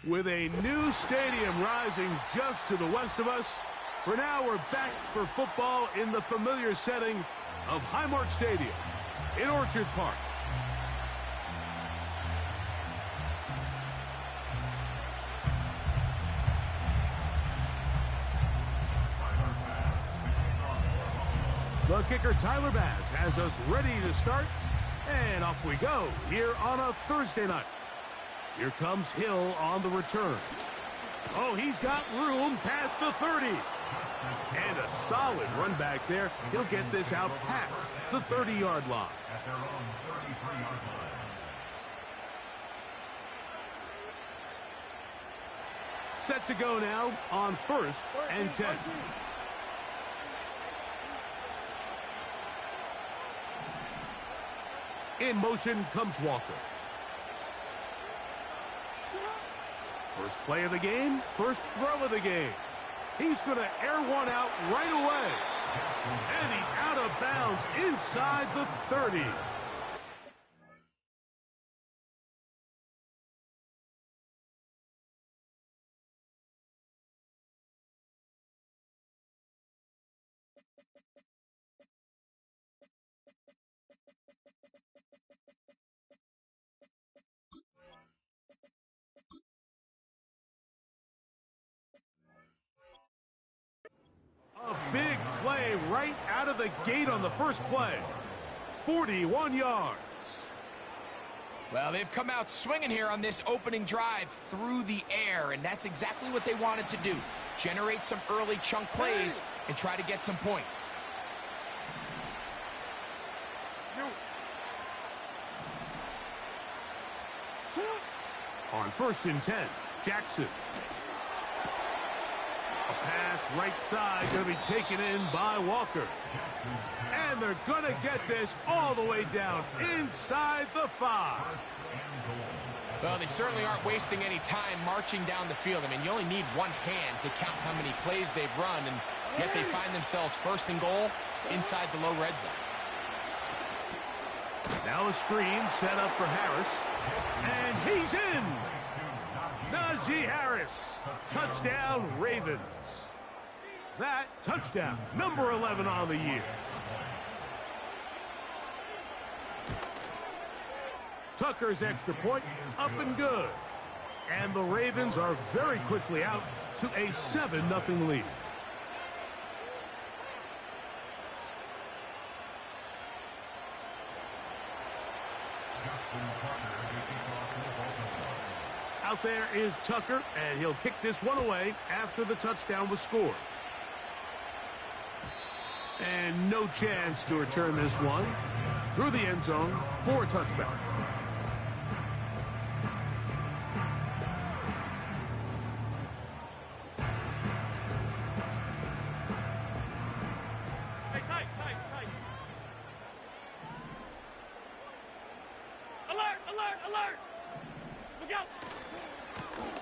With a new stadium rising just to the west of us, for now we're back for football in the familiar setting of Highmark Stadium in Orchard Park. The kicker, Tyler Bass, has us ready to start, and off we go here on a Thursday night. Here comes Hill on the return. Oh, he's got room past the 30. And a solid run back there. He'll get this out past the 30-yard line. At their own 33-yard line. Set to go now on 1st and 10. In motion comes Walker. First play of the game, first throw of the game. He's going to air one out right away. And he's out of bounds inside the 30. A big play right out of the gate on the first play. 41 yards. Well, they've come out swinging here on this opening drive through the air, and that's exactly what they wanted to do. Generate some early chunk plays and try to get some points. On 1st and 10, Jackson. A pass right side going to be taken in by Walker. And they're going to get this all the way down inside the 5. Well, they certainly aren't wasting any time marching down the field. I mean, you only need one hand to count how many plays they've run, and yet they find themselves 1st and goal inside the low red zone. Now a screen set up for Harris. And he's in! Najee Harris. Touchdown, Ravens. That touchdown, number 11 on the year. Tucker's extra point, up and good. And the Ravens are very quickly out to a 7-0 lead. Out there is Tucker, and he'll kick this one away after the touchdown was scored. And no chance to return this one through the end zone for a touchback.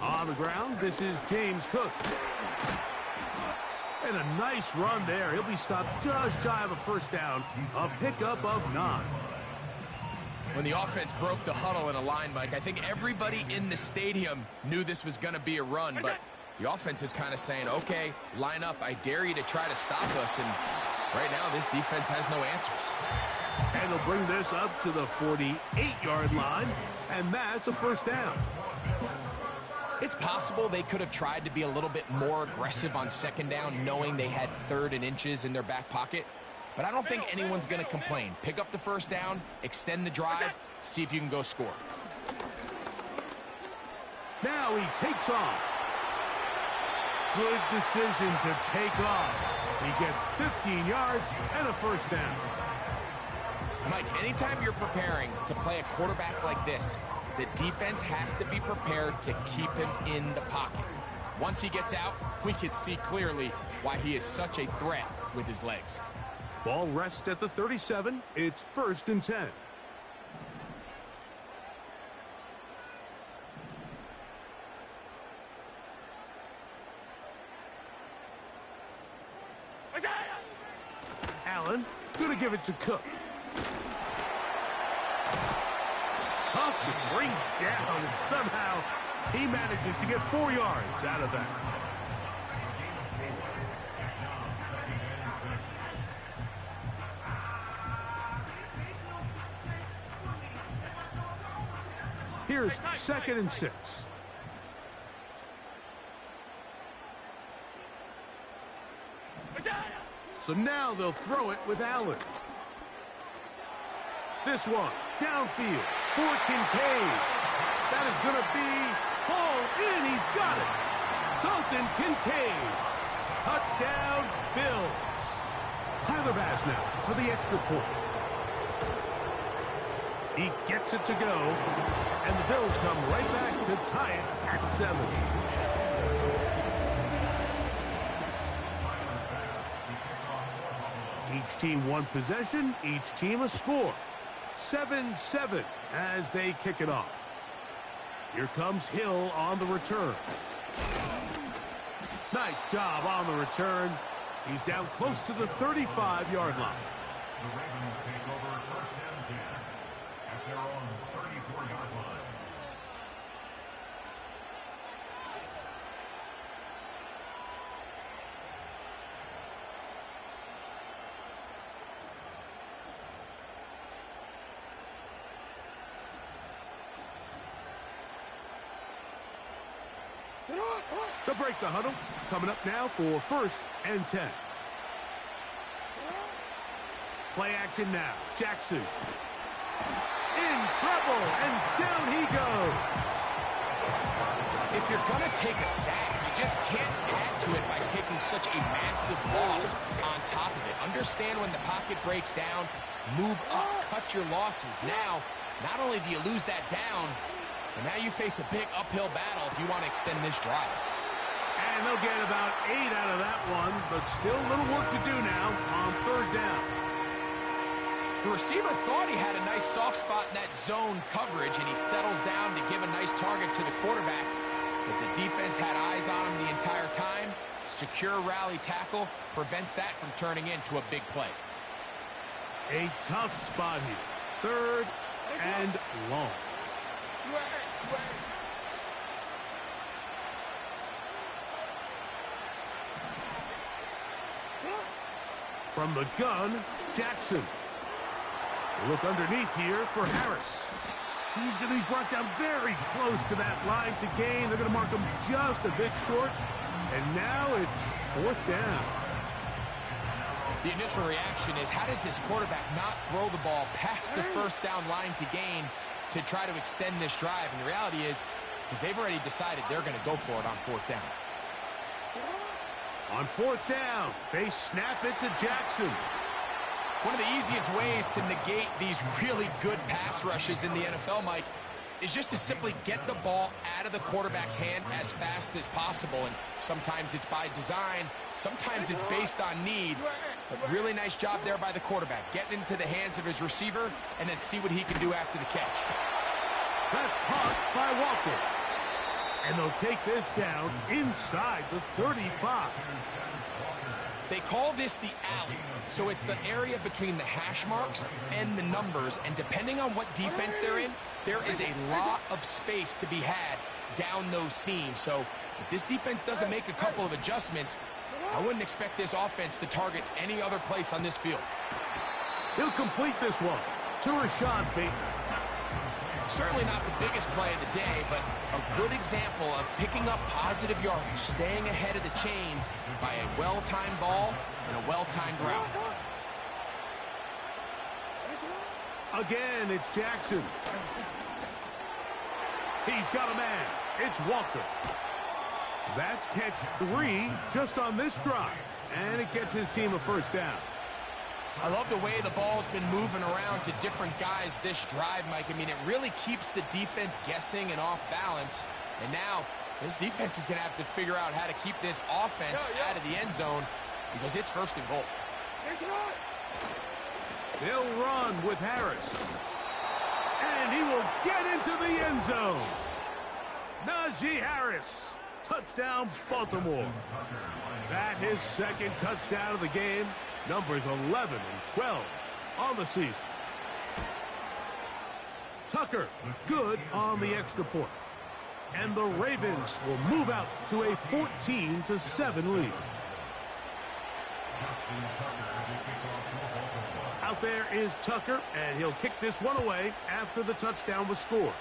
On the ground, this is James Cook. And a nice run there. He'll be stopped just shy of a first down. A pickup of 9. When the offense broke the huddle in a line, Mike, I think everybody in the stadium knew this was going to be a run, but the offense is kind of saying, okay, line up. I dare you to try to stop us. And right now, this defense has no answers. And they'll bring this up to the 48-yard line, and that's a first down. It's possible they could have tried to be a little bit more aggressive on 2nd down, knowing they had 3rd and inches in their back pocket. But I don't think anyone's going to complain. Pick up the first down, extend the drive, see if you can go score. Now he takes off. Good decision to take off. He gets 15 yards and a first down. Mike, anytime you're preparing to play a quarterback like this, the defense has to be prepared to keep him in the pocket. Once he gets out, we can see clearly why he is such a threat with his legs. Ball rests at the 37. It's 1st and 10. Allen, gonna give it to Cook. Tough to bring down, and somehow He manages to get 4 yards out of that. Here's 2nd and 6. So now they'll throw it with Allen. This one, downfield, for Kincaid. That is going to be hauled in. He's got it. Dalton Kincaid. Touchdown, Bills. Tyler Bass now for the extra point. He gets it to go, and the Bills come right back to tie it at 7. Each team one possession, each team a score. 7-7 as they kick it off. Here comes Hill on the return. Nice job on the return. He's down close to the 35-yard line. The Ravens take over 1st and 10 at their own 34-yard line. To break the huddle, coming up now for 1st and 10. Play action now. Jackson. In trouble, and down he goes. If you're going to take a sack, you just can't add to it by taking such a massive loss on top of it. Understand when the pocket breaks down, move up, cut your losses. Now, not only do you lose that down, but now you face a big uphill battle if you want to extend this drive. And they'll get about 8 out of that one, but still a little work to do now on 3rd down. The receiver thought he had a nice soft spot in that zone coverage, and he settles down to give a nice target to the quarterback. But the defense had eyes on him the entire time. Secure rally tackle prevents that from turning into a big play. A tough spot here. 3rd and long. From the gun, Jackson. Look underneath here for Harris. He's going to be brought down very close to that line to gain. They're going to mark him just a bit short. And now it's 4th down. The initial reaction is, how does this quarterback not throw the ball past the 1st down line to gain to try to extend this drive? And the reality is, because they've already decided they're going to go for it on 4th down. On 4th down, they snap it to Jackson. One of the easiest ways to negate these really good pass rushes in the NFL, Mike, is just to simply get the ball out of the quarterback's hand as fast as possible. And sometimes it's by design, sometimes it's based on need. But really nice job there by the quarterback, getting into the hands of his receiver and then see what he can do after the catch. That's caught by Walker. And they'll take this down inside the 35. They call this the alley, so it's the area between the hash marks and the numbers, and depending on what defense they're in, there is a lot of space to be had down those seams. So if this defense doesn't make a couple of adjustments, I wouldn't expect this offense to target any other place on this field. He'll complete this one to Rashad Bateman. Certainly not the biggest play of the day, but a good example of picking up positive yardage, staying ahead of the chains by a well-timed ball and a well-timed route. Again, it's Jackson. He's got a man. It's Walker. That's catch 3 just on this drive, and it gets his team a 1st down. I love the way the ball's been moving around to different guys this drive, Mike. I mean, it really keeps the defense guessing and off balance. And now, this defense is going to have to figure out how to keep this offense out of the end zone because it's 1st and goal. They'll run with Harris. And he will get into the end zone. Najee Harris. Touchdown, Baltimore. That his 2nd touchdown of the game. Numbers 11 and 12 on the season. Tucker, good on the extra point. And the Ravens will move out to a 14-7 lead. Out there is Tucker, and he'll kick this one away after the touchdown was scored.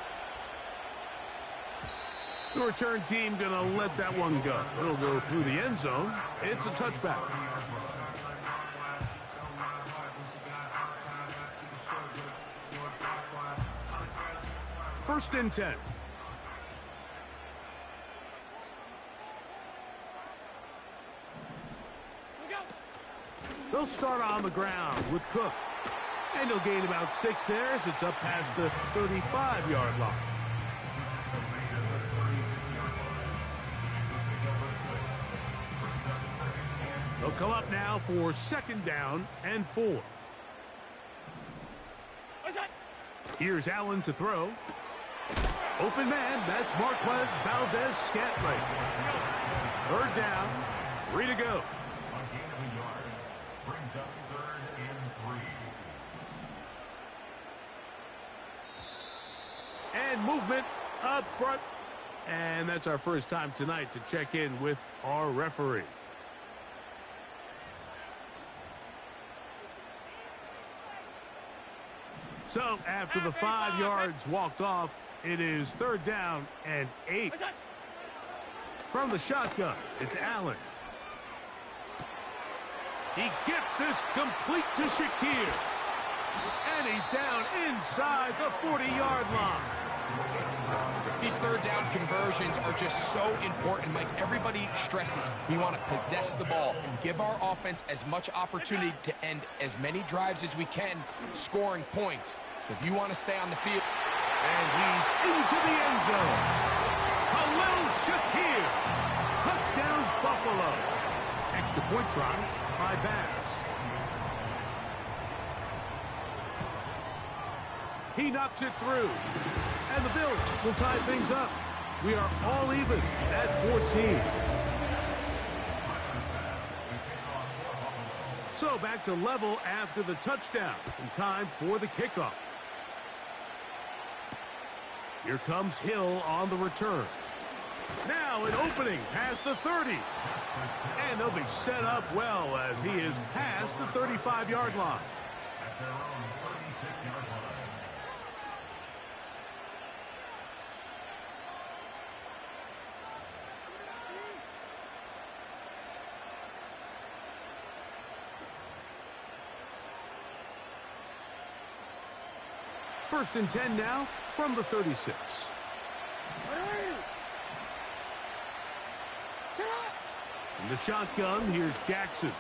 The return team going to let that one go. It'll go through the end zone. It's a touchback. First and 10. They'll start on the ground with Cook. And he'll gain about 6 there as it's up past the 35-yard line. They'll come up now for 2nd down and 4. Here's Allen to throw. Open man, that's Marquez Valdez-Scantling. 3rd down, 3 to go. Brings up 3rd and 3. And movement up front. And that's our first time tonight to check in with our referee. So after the 5 yards walked off, it is 3rd down and 8. From the shotgun, it's Allen. He gets this complete to Shakir. And he's down inside the 40-yard line. These 3rd down conversions are just so important, Mike. Everybody stresses we want to possess the ball and give our offense as much opportunity to end as many drives as we can, scoring points. So if you want to stay on the field. And he's into the end zone. Khalil Shakir. Touchdown, Buffalo. Extra point try by Bass. He knocks it through. And the Bills will tie things up. We are all even at 14. So back to level after the touchdown. And time for the kickoff. Here comes Hill on the return. Now an opening past the 30. And they'll be set up well as he is past the 35-yard line. At their own 36-yard line. First and 10 now from the 36. In the shotgun, here's Jackson.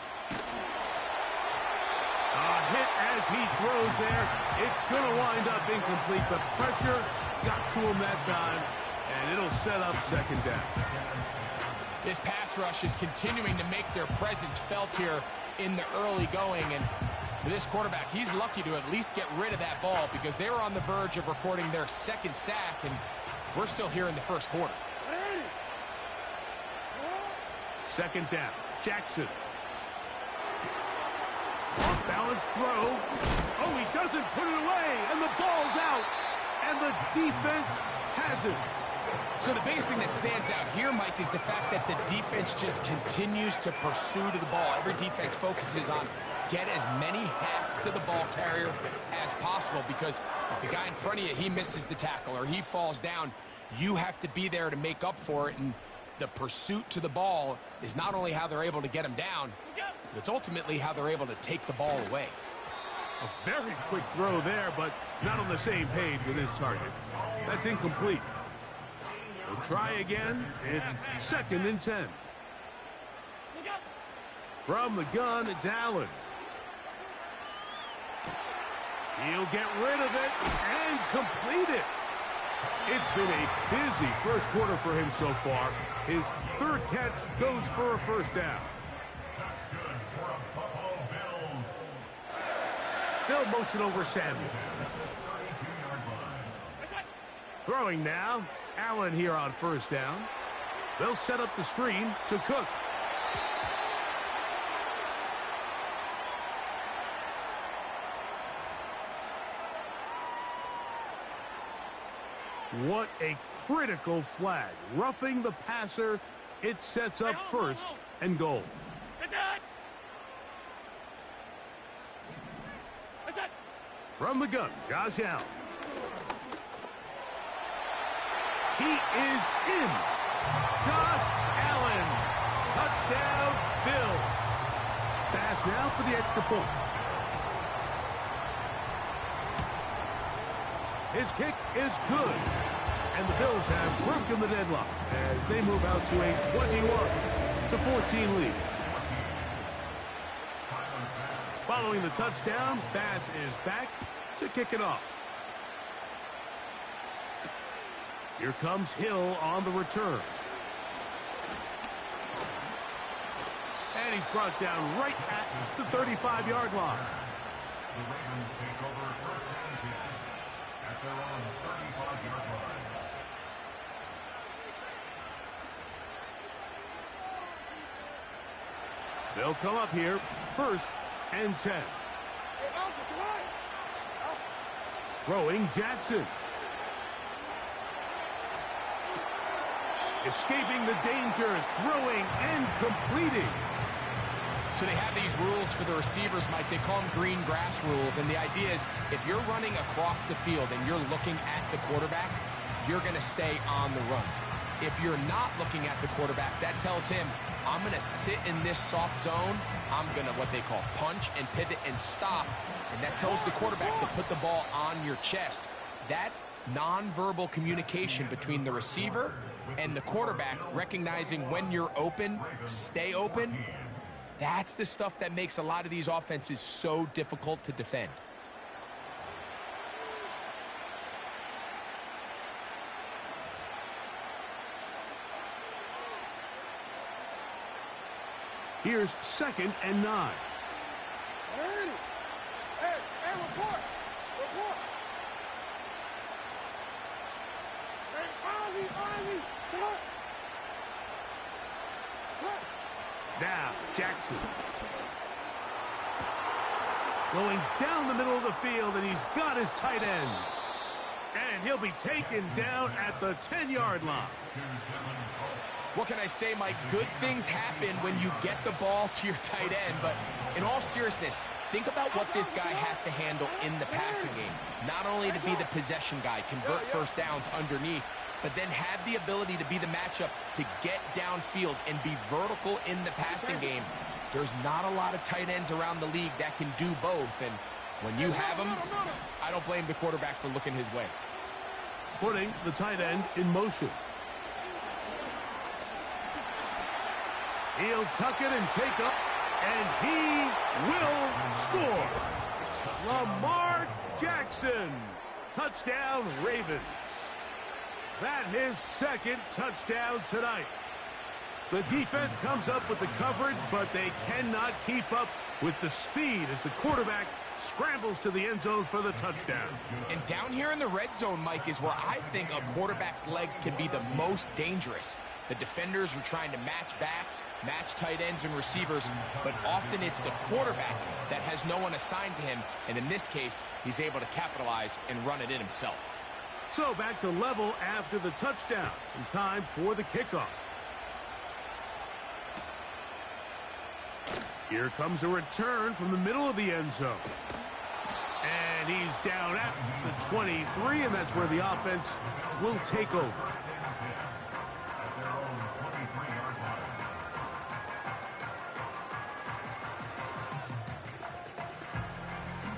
A hit as he throws there. It's going to wind up incomplete. The pressure got to him that time, and it'll set up 2nd down. This pass rush is continuing to make their presence felt here in the early going, and for this quarterback, he's lucky to at least get rid of that ball because they were on the verge of recording their 2nd sack, and we're still here in the 1st quarter. 2nd down. Jackson. Off-balance throw. Oh, he doesn't put it away, and the ball's out. And the defense has it. So the biggest thing that stands out here, Mike, is the fact that the defense just continues to pursue to the ball. Every defense focuses on get as many hats to the ball carrier as possible, because if the guy in front of you, he misses the tackle or he falls down, you have to be there to make up for it. And the pursuit to the ball is not only how they're able to get him down, but it's ultimately how they're able to take the ball away. A very quick throw there, but not on the same page with his target. That's incomplete. They'll try again. It's 2nd and 10. From the gun, it's Allen. He'll get rid of it and complete it. It's been a busy 1st quarter for him so far. His 3rd catch goes for a 1st down. That's good for a Buffalo Bills. They'll motion over Samuel. 32-yard line. Throwing now. Allen here on 1st down. They'll set up the screen to Cook. What a critical flag. Roughing the passer, it sets up first and goal. From the gun, Josh Allen. He is in. Josh Allen. Touchdown, Bills. Pass now for the extra point. His kick is good. And the Bills have broken the deadlock as they move out to a 21-14 lead. Following the touchdown, Bass is back to kick it off. Here comes Hill on the return. And he's brought down right at the 35-yard line. The Ravens take over first and 10 at their own 35-yard line. They'll come up here, first and 10. Throwing Jackson. Escaping the danger, throwing and completing. So they have these rules for the receivers, Mike. They call them green grass rules. And the idea is if you're running across the field and you're looking at the quarterback, you're going to stay on the run. If you're not looking at the quarterback, that tells him, I'm going to sit in this soft zone. I'm going to what they call punch and pivot and stop. And that tells the quarterback to put the ball on your chest. That nonverbal communication between the receiver and the quarterback, recognizing when you're open, stay open, that's the stuff that makes a lot of these offenses so difficult to defend. Here's second and 9. Hey, report. Hey, Ozzy, sit up. Now, Jackson. Going down the middle of the field, and he's got his tight end. And he'll be taken down at the 10-yard line. What can I say, Mike? Good things happen when you get the ball to your tight end, but in all seriousness, think about what this guy has to handle in the passing game. Not only to be the possession guy, convert first downs underneath, but then have the ability to be the matchup to get downfield and be vertical in the passing game. There's not a lot of tight ends around the league that can do both, and when you have them, I don't blame the quarterback for looking his way. Putting the tight end in motion. He'll tuck it and take up, and he will score. Lamar Jackson. Touchdown, Ravens. That his second touchdown tonight. The defense comes up with the coverage, but they cannot keep up with the speed as the quarterback scrambles to the end zone for the touchdown. And down here in the red zone, Mike, is where I think a quarterback's legs can be the most dangerous. The defenders are trying to match backs, match tight ends and receivers, but often it's the quarterback that has no one assigned to him, and in this case, he's able to capitalize and run it in himself. So back to level after the touchdown, and time for the kickoff. Here comes a return from the middle of the end zone. And he's down at the 23, and that's where the offense will take over.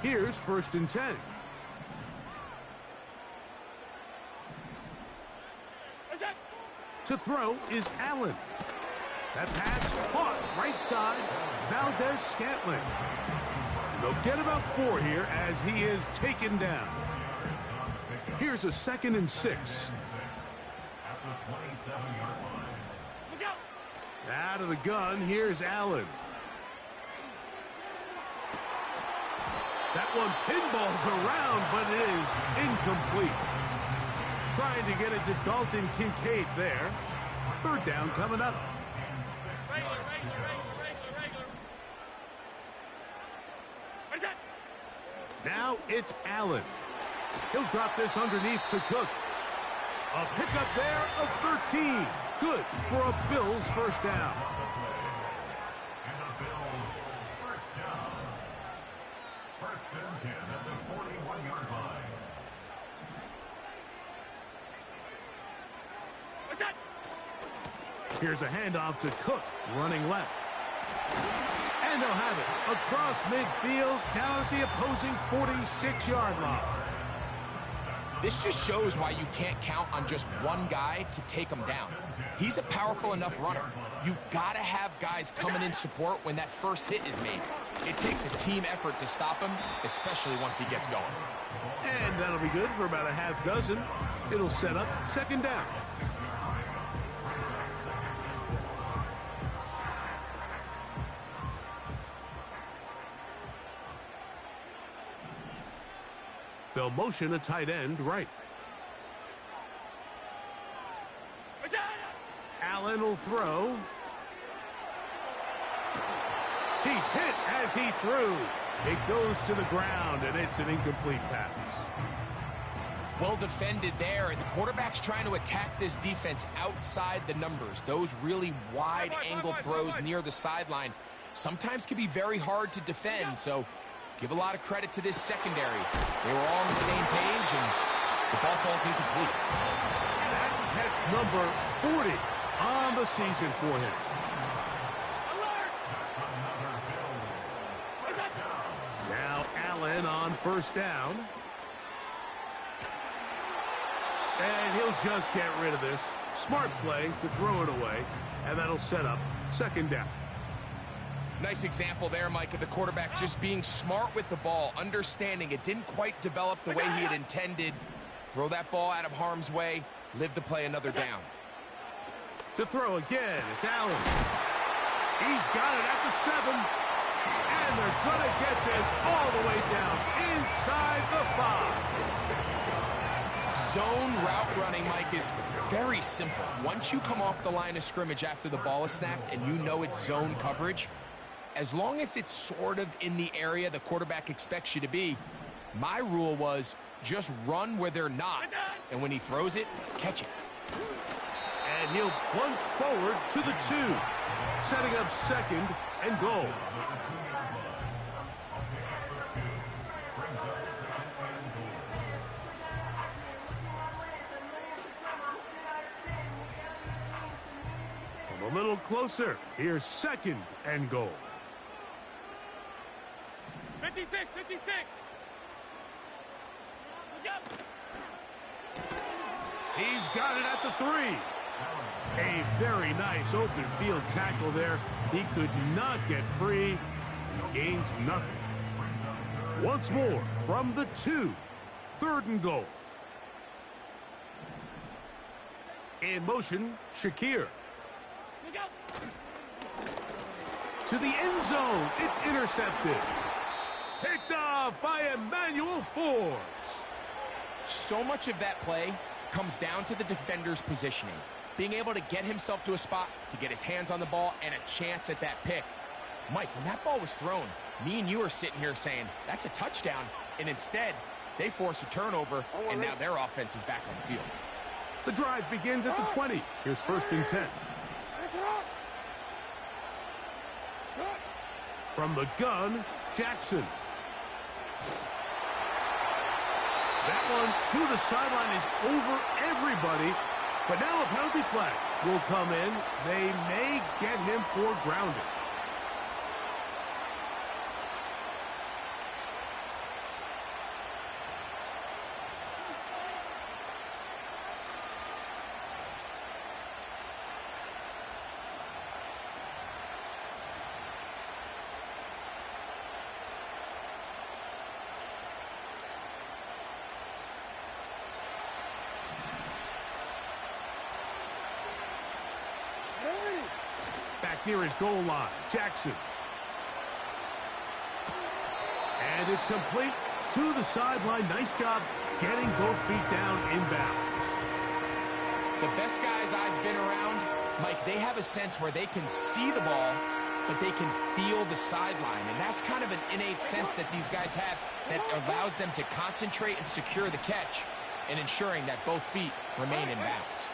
Here's first and 10. To throw is Allen. That pass caught right side, Valdez-Scantling. And they'll get about 4 here as he is taken down. Here's a 2nd and 6. Out of the gun, here's Allen. That one pinballs around, but it is incomplete. Trying to get it to Dalton Kincaid there. 3rd down coming up. Now it's Allen. He'll drop this underneath to Cook. A pickup there of 13. Good for a Bills first down. And the Bills first down. First and 10 at the 41-yard line. What's that? Here's a handoff to Cook, running left. And they'll have it across midfield, down at the opposing 46-yard line. This just shows why you can't count on just one guy to take him down. He's a powerful enough runner. You gotta have guys coming in support when that first hit is made. It takes a team effort to stop him, especially once he gets going. And that'll be good for about a half dozen. It'll set up second down. They'll motion a tight end right. Allen will throw. He's hit as he threw. It goes to the ground, and it's an incomplete pass. Well defended there. The quarterback's trying to attack this defense outside the numbers. Those really wide angle throws near the sideline sometimes can be very hard to defend, so give a lot of credit to this secondary. They were all on the same page, and the ball falls incomplete. That's number 40 on the season for him. Now Allen on first down. And he'll just get rid of this. Smart play to throw it away, and that'll set up second down. Nice example there, Mike, of the quarterback just being smart with the ball, understanding it didn't quite develop the way he had intended. Throw that ball out of harm's way, live to play another down. To throw again, it's Allen. He's got it at the 7. And they're going to get this all the way down inside the 5. Zone route running, Mike, is very simple. Once you come off the line of scrimmage after the ball is snapped and you know it's zone coverage, as long as it's sort of in the area the quarterback expects you to be, my rule was just run where they're not. And when he throws it, catch it. And he'll plunge forward to the 2, setting up second and goal. From a little closer, here's second and goal. 56, 56. Look up. He's got it at the 3. A very nice open field tackle there. He could not get free. He gains nothing. Once more from the 2. Third and goal. In motion, Shakir. Look out. To the end zone. It's intercepted. Picked off by Emmanuel Forbes. So much of that play comes down to the defender's positioning. Being able to get himself to a spot, to get his hands on the ball, and a chance at that pick. Mike, when that ball was thrown, me and you are sitting here saying, that's a touchdown. And instead, they force a turnover, and now their offense is back on the field. The drive begins at the 20. Here's first and 10. Finish it up. Good. From the gun, Jackson. That one to the sideline is over everybody. But now a penalty flag will come in. They may get him for grounding. Back near his goal line, Jackson. And it's complete to the sideline. Nice job getting both feet down inbounds. The best guys I've been around, Mike, they have a sense where they can see the ball, but they can feel the sideline. And that's kind of an innate sense that these guys have that allows them to concentrate and secure the catch and ensuring that both feet remain in bounds.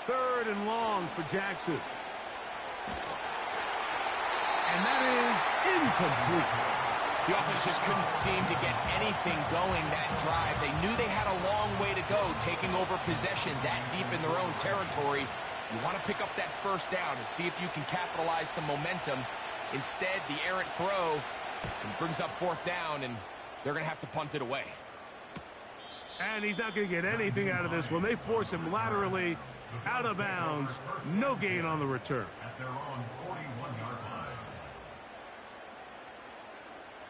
Third and long for Jackson. And that is incomplete. The offense just couldn't seem to get anything going that drive. They knew they had a long way to go, taking over possession that deep in their own territory. You want to pick up that first down and see if you can capitalize some momentum. Instead, the errant throw brings up fourth down, and they're going to have to punt it away. And he's not going to get anything out of this one. They force him laterally out of bounds. No gain on the return. At their own 41-yard line.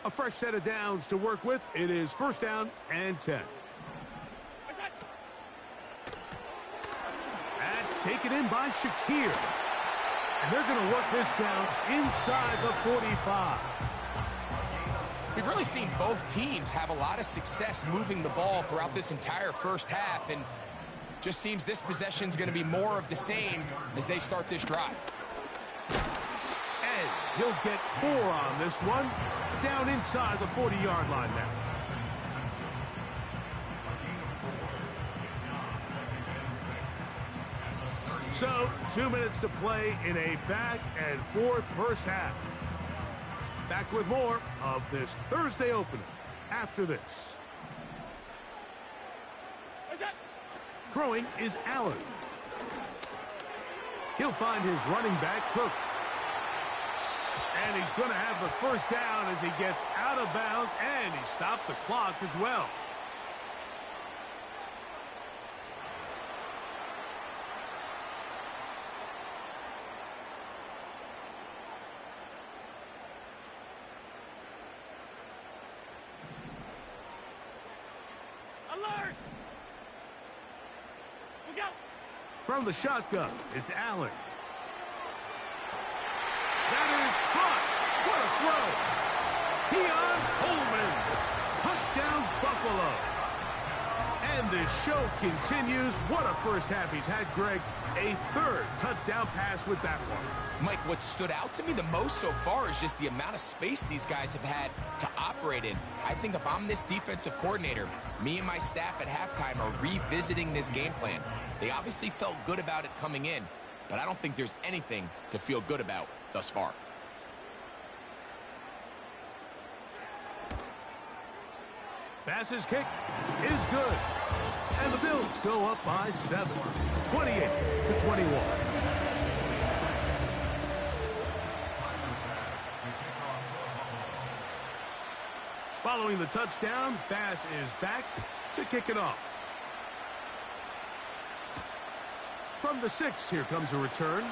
A fresh set of downs to work with. It is first down and 10. That's taken in by Shakir. And they're going to work this down inside the 45. We've really seen both teams have a lot of success moving the ball throughout this entire first half, and just seems this possession is going to be more of the same as they start this drive. And he'll get 4 on this one, down inside the 40-yard line now. So, 2 minutes to play in a back and forth first half. Back with more of this Thursday opener after this. Throwing is Allen. He'll find his running back, Cook. And he's going to have the first down as he gets out of bounds, and he stopped the clock as well. Alert! Look out! From the shotgun, it's Allen. That is caught. What a throw. Keon Coleman. Touchdown, Buffalo. And this show continues. What a first half he's had, Greg. A third touchdown pass with that one. Mike, what stood out to me the most so far is just the amount of space these guys have had to operate in. I think if I'm this defensive coordinator, me and my staff at halftime are revisiting this game plan. They obviously felt good about it coming in, but I don't think there's anything to feel good about thus far. Bass's kick is good. And the Bills go up by 7, 28-21. Following the touchdown, Bass is back to kick it off. From the 6, here comes a return.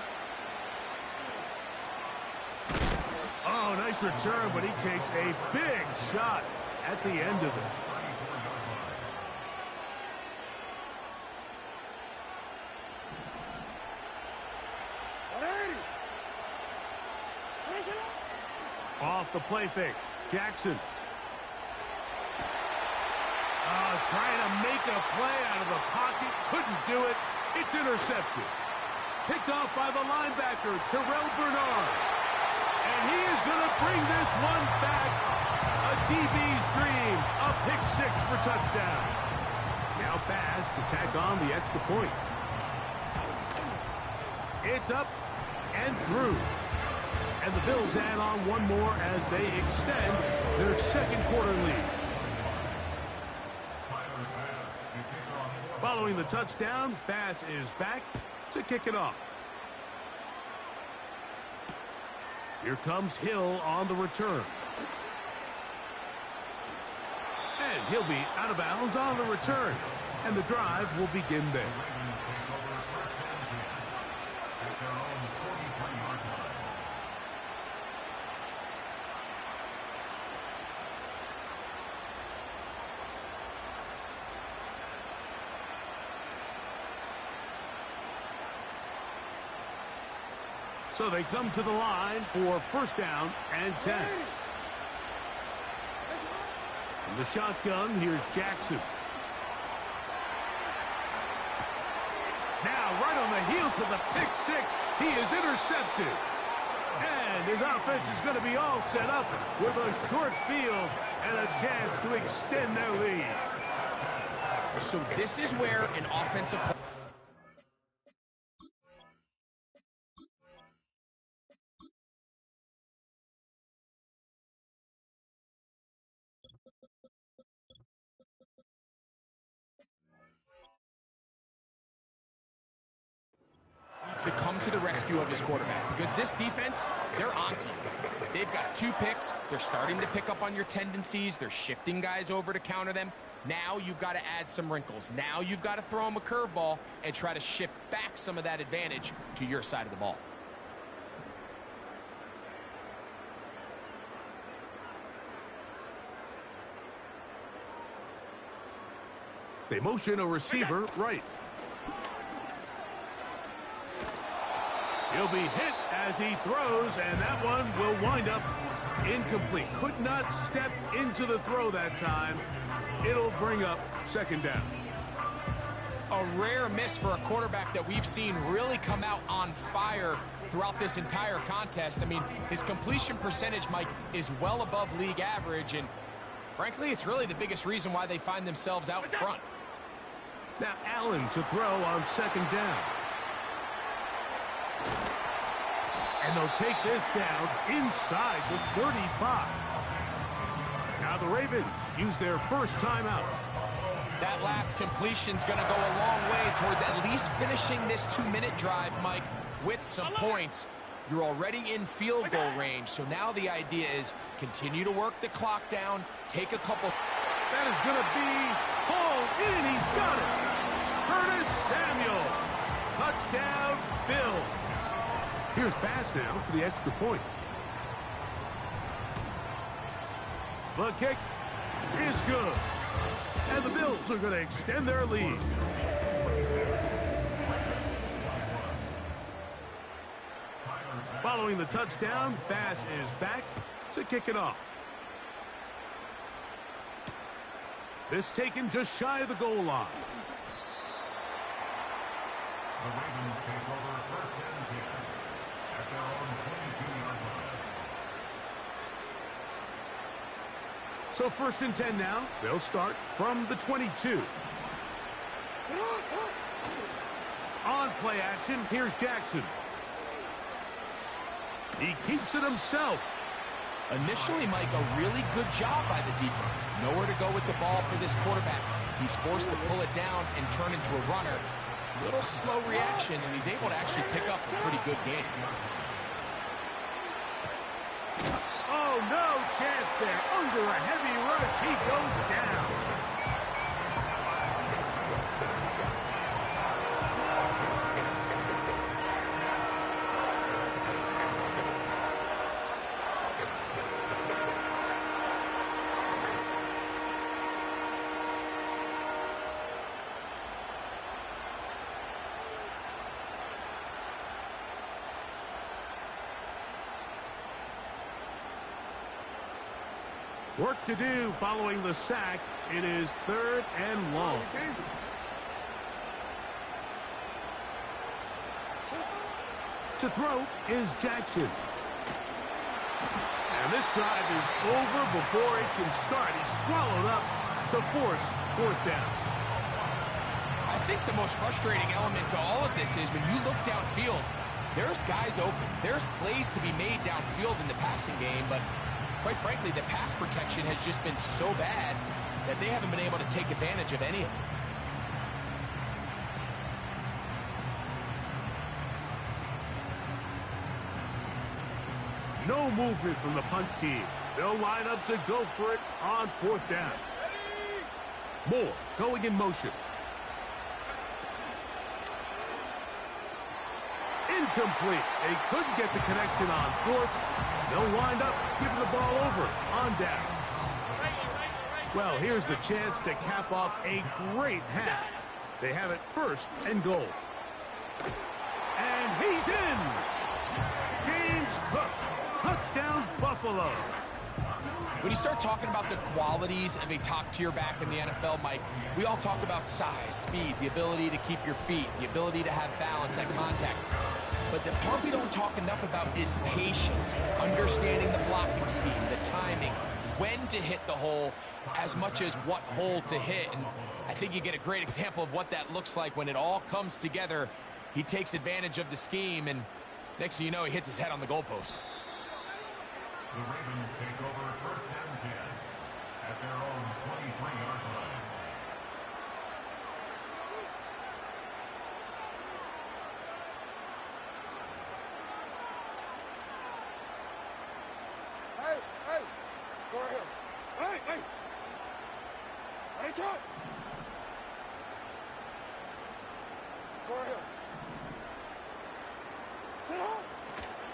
Oh, nice return, but he takes a big shot at the end of it. Off the play fake, Jackson. Trying to make a play out of the pocket. Couldn't do it. It's intercepted. Picked off by the linebacker, Terrell Bernard. And he is going to bring this one back. A DB's dream. A pick 6 for touchdown. Now Bass to tack on the extra point. It's up and through. And the Bills add on one more as they extend their second quarter lead. Following the touchdown, Bass is back to kick it off. Here comes Hill on the return. And he'll be out of bounds on the return. And the drive will begin there. So they come to the line for first down and 10. From the shotgun, here's Jackson. Now right on the heels of the pick six. He is intercepted. And his offense is going to be all set up with a short field and a chance to extend their lead. So this is where an offensive play. To come to the rescue of his quarterback, because this defense, they're onto you. They've got 2 picks. They're starting to pick up on your tendencies. They're shifting guys over to counter them. Now you've got to add some wrinkles. Now you've got to throw them a curveball and try to shift back some of that advantage to your side of the ball. They motion a receiver right. He'll be hit as he throws, and that one will wind up incomplete. Could not step into the throw that time. It'll bring up second down. A rare miss for a quarterback that we've seen really come out on fire throughout this entire contest. I mean, his completion percentage, Mike, is well above league average, and frankly, it's really the biggest reason why they find themselves out front. Now Allen to throw on second down. And they'll take this down inside the 35. Now the Ravens use their first timeout. That last completion's going to go a long way towards at least finishing this 2-minute drive, Mike, with some points. You're already in field goal range, so now the idea is continue to work the clock down, take a couple. That is going to be hauled in. He's got it. Curtis Samuel. Touchdown, Bills. Here's Bass now for the extra point. The kick is good. And the Bills are going to extend their lead. Following the touchdown, Bass is back to kick it off. This taken just shy of the goal line. The Ravens take over first and 10 at their own 22-yard line. So first and 10 now. They'll start from the 22. On play action, here's Jackson. He keeps it himself. Initially, Mike, a really good job by the defense. Nowhere to go with the ball for this quarterback. He's forced to pull it down and turn into a runner. Little slow reaction, and he's able to actually pick up a pretty good game. Oh, no chance there. Under a heavy rush, he goes down. Work to do following the sack. It is 3rd and long. To throw is Jackson. And this drive is over before it can start. He's swallowed up to force 4th down. I think the most frustrating element to all of this is when you look downfield, there's guys open. There's plays to be made downfield in the passing game, but quite frankly, the pass protection has just been so bad that they haven't been able to take advantage of any of it. No movement from the punt team. They'll line up to go for it on 4th down. Moore going in motion. Incomplete. They couldn't get the connection on 4th. They'll wind up giving the ball over on downs. Well, here's the chance to cap off a great half. They have it 1st and goal. And he's in. James Cook. Touchdown, Buffalo. When you start talking about the qualities of a top-tier back in the NFL, Mike, we all talk about size, speed, the ability to keep your feet, the ability to have balance at contact. But the part we don't talk enough about is patience, understanding the blocking scheme, the timing, when to hit the hole, as much as what hole to hit. And I think you get a great example of what that looks like when it all comes together. He takes advantage of the scheme, and next thing you know, he hits his head on the goalpost. The Ravens take over first and 10 at their own 23-yard line. Hey, hey, go right here. Hey, hey. Ready, shot. Go right here. Sit up.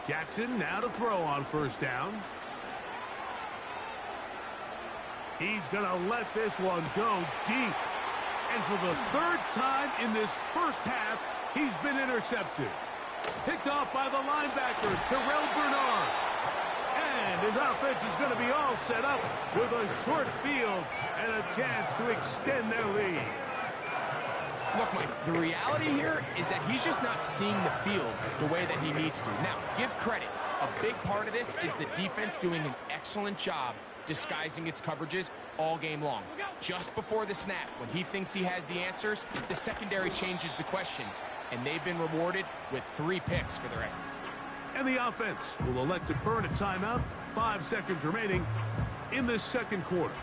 Jackson now to throw on first down. He's going to let this one go deep. And for the third time in this first half, he's been intercepted. Picked off by the linebacker, Terrell Bernard. And his offense is going to be all set up with a short field and a chance to extend their lead. Look, Mike, the reality here is that he's just not seeing the field the way that he needs to. Now, give credit. A big part of this is the defense doing an excellent job disguising its coverages all game long. Just before the snap, when he thinks he has the answers, the secondary changes the questions, and they've been rewarded with 3 picks for their effort. And the offense will elect to burn a timeout. 5 seconds remaining in this second quarter.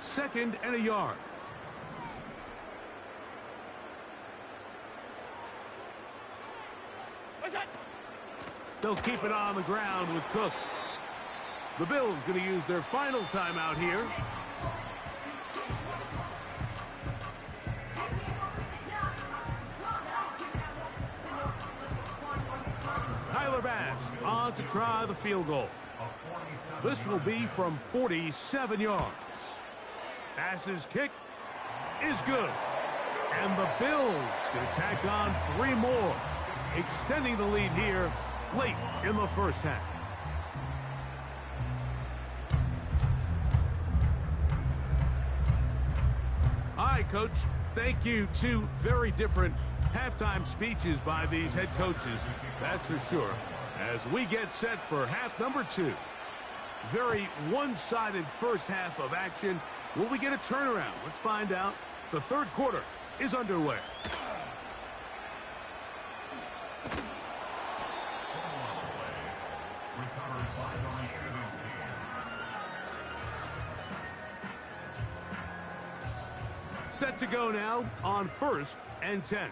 2nd and a yard. They'll keep it on the ground with Cook. The Bills going to use their final timeout here. Tyler Bass on to try the field goal. This will be from 47 yards. Bass's kick is good. And the Bills going to tack on 3 more, extending the lead here late in the first half. All right, Coach. Thank you. 2 very different halftime speeches by these head coaches, that's for sure. As we get set for half number 2. Very one-sided first half of action. Will we get a turnaround? Let's find out. The third quarter is underway. Set to go now on 1st and 10.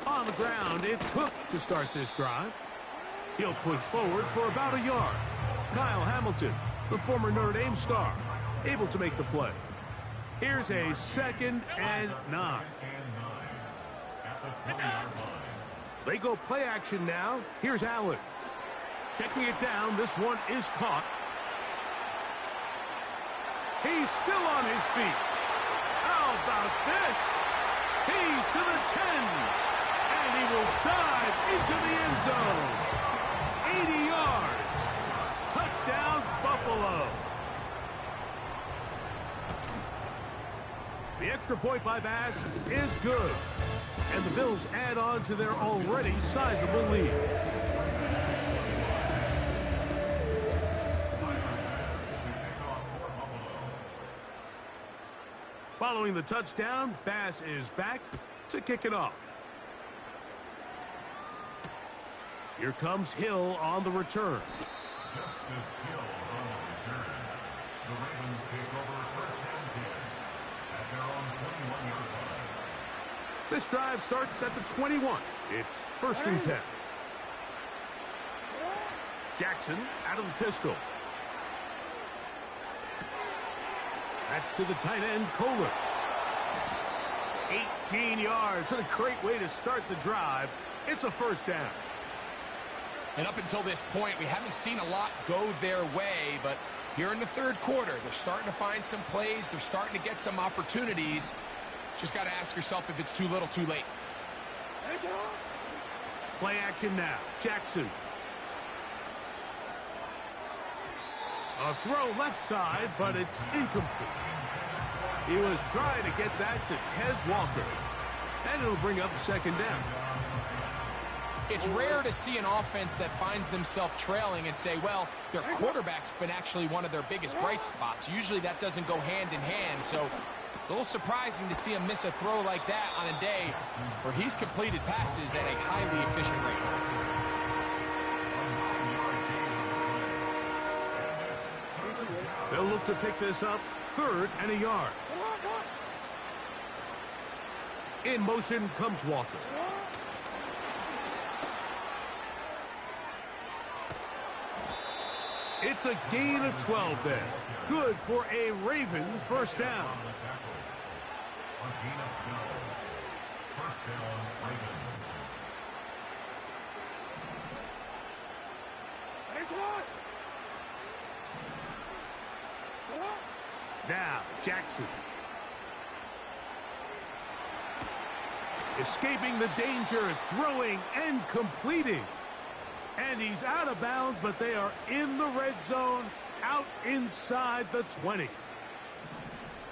On the ground, it's Cook to start this drive. He'll push forward for about a yard. Kyle Hamilton, the former Notre Dame star, able to make the play. Here's a 2nd and 9. They go play action now. Here's Allen. Checking it down. This one is caught. He's still on his feet. How about this? He's to the 10. And he will dive into the end zone. 80 yards. Touchdown, Buffalo. The extra point by Bass is good. And the Bills add on to their already sizable lead. Following the touchdown, Bass is back to kick it off. Here comes Hill on the return. Just as Hill on the return, the Ravens take over first and 10 at their own 21-yard line. This drive starts at the 21. It's 1st and 10. Jackson out of the pistol. That's to the tight end, Kohler. 18 yards. What a great way to start the drive. It's a 1st down. And up until this point, we haven't seen a lot go their way, but here in the third quarter, they're starting to find some plays. They're starting to get some opportunities. Just got to ask yourself if it's too little, too late. Play action now. Jackson. A throw left side, but it's incomplete. He was trying to get that to Tez Walker. And it'll bring up second down. It's rare to see an offense that finds themselves trailing and say, well, their quarterback's been actually one of their biggest bright spots. Usually that doesn't go hand in hand, so it's a little surprising to see him miss a throw like that on a day where he's completed passes at a highly efficient rate. They'll look to pick this up, 3rd and a yard. In motion comes Walker. It's a gain of 12 there. Good for a Raven first down. Now, Jackson. Escaping the danger, throwing and completing. And he's out of bounds, but they are in the red zone, out inside the 20.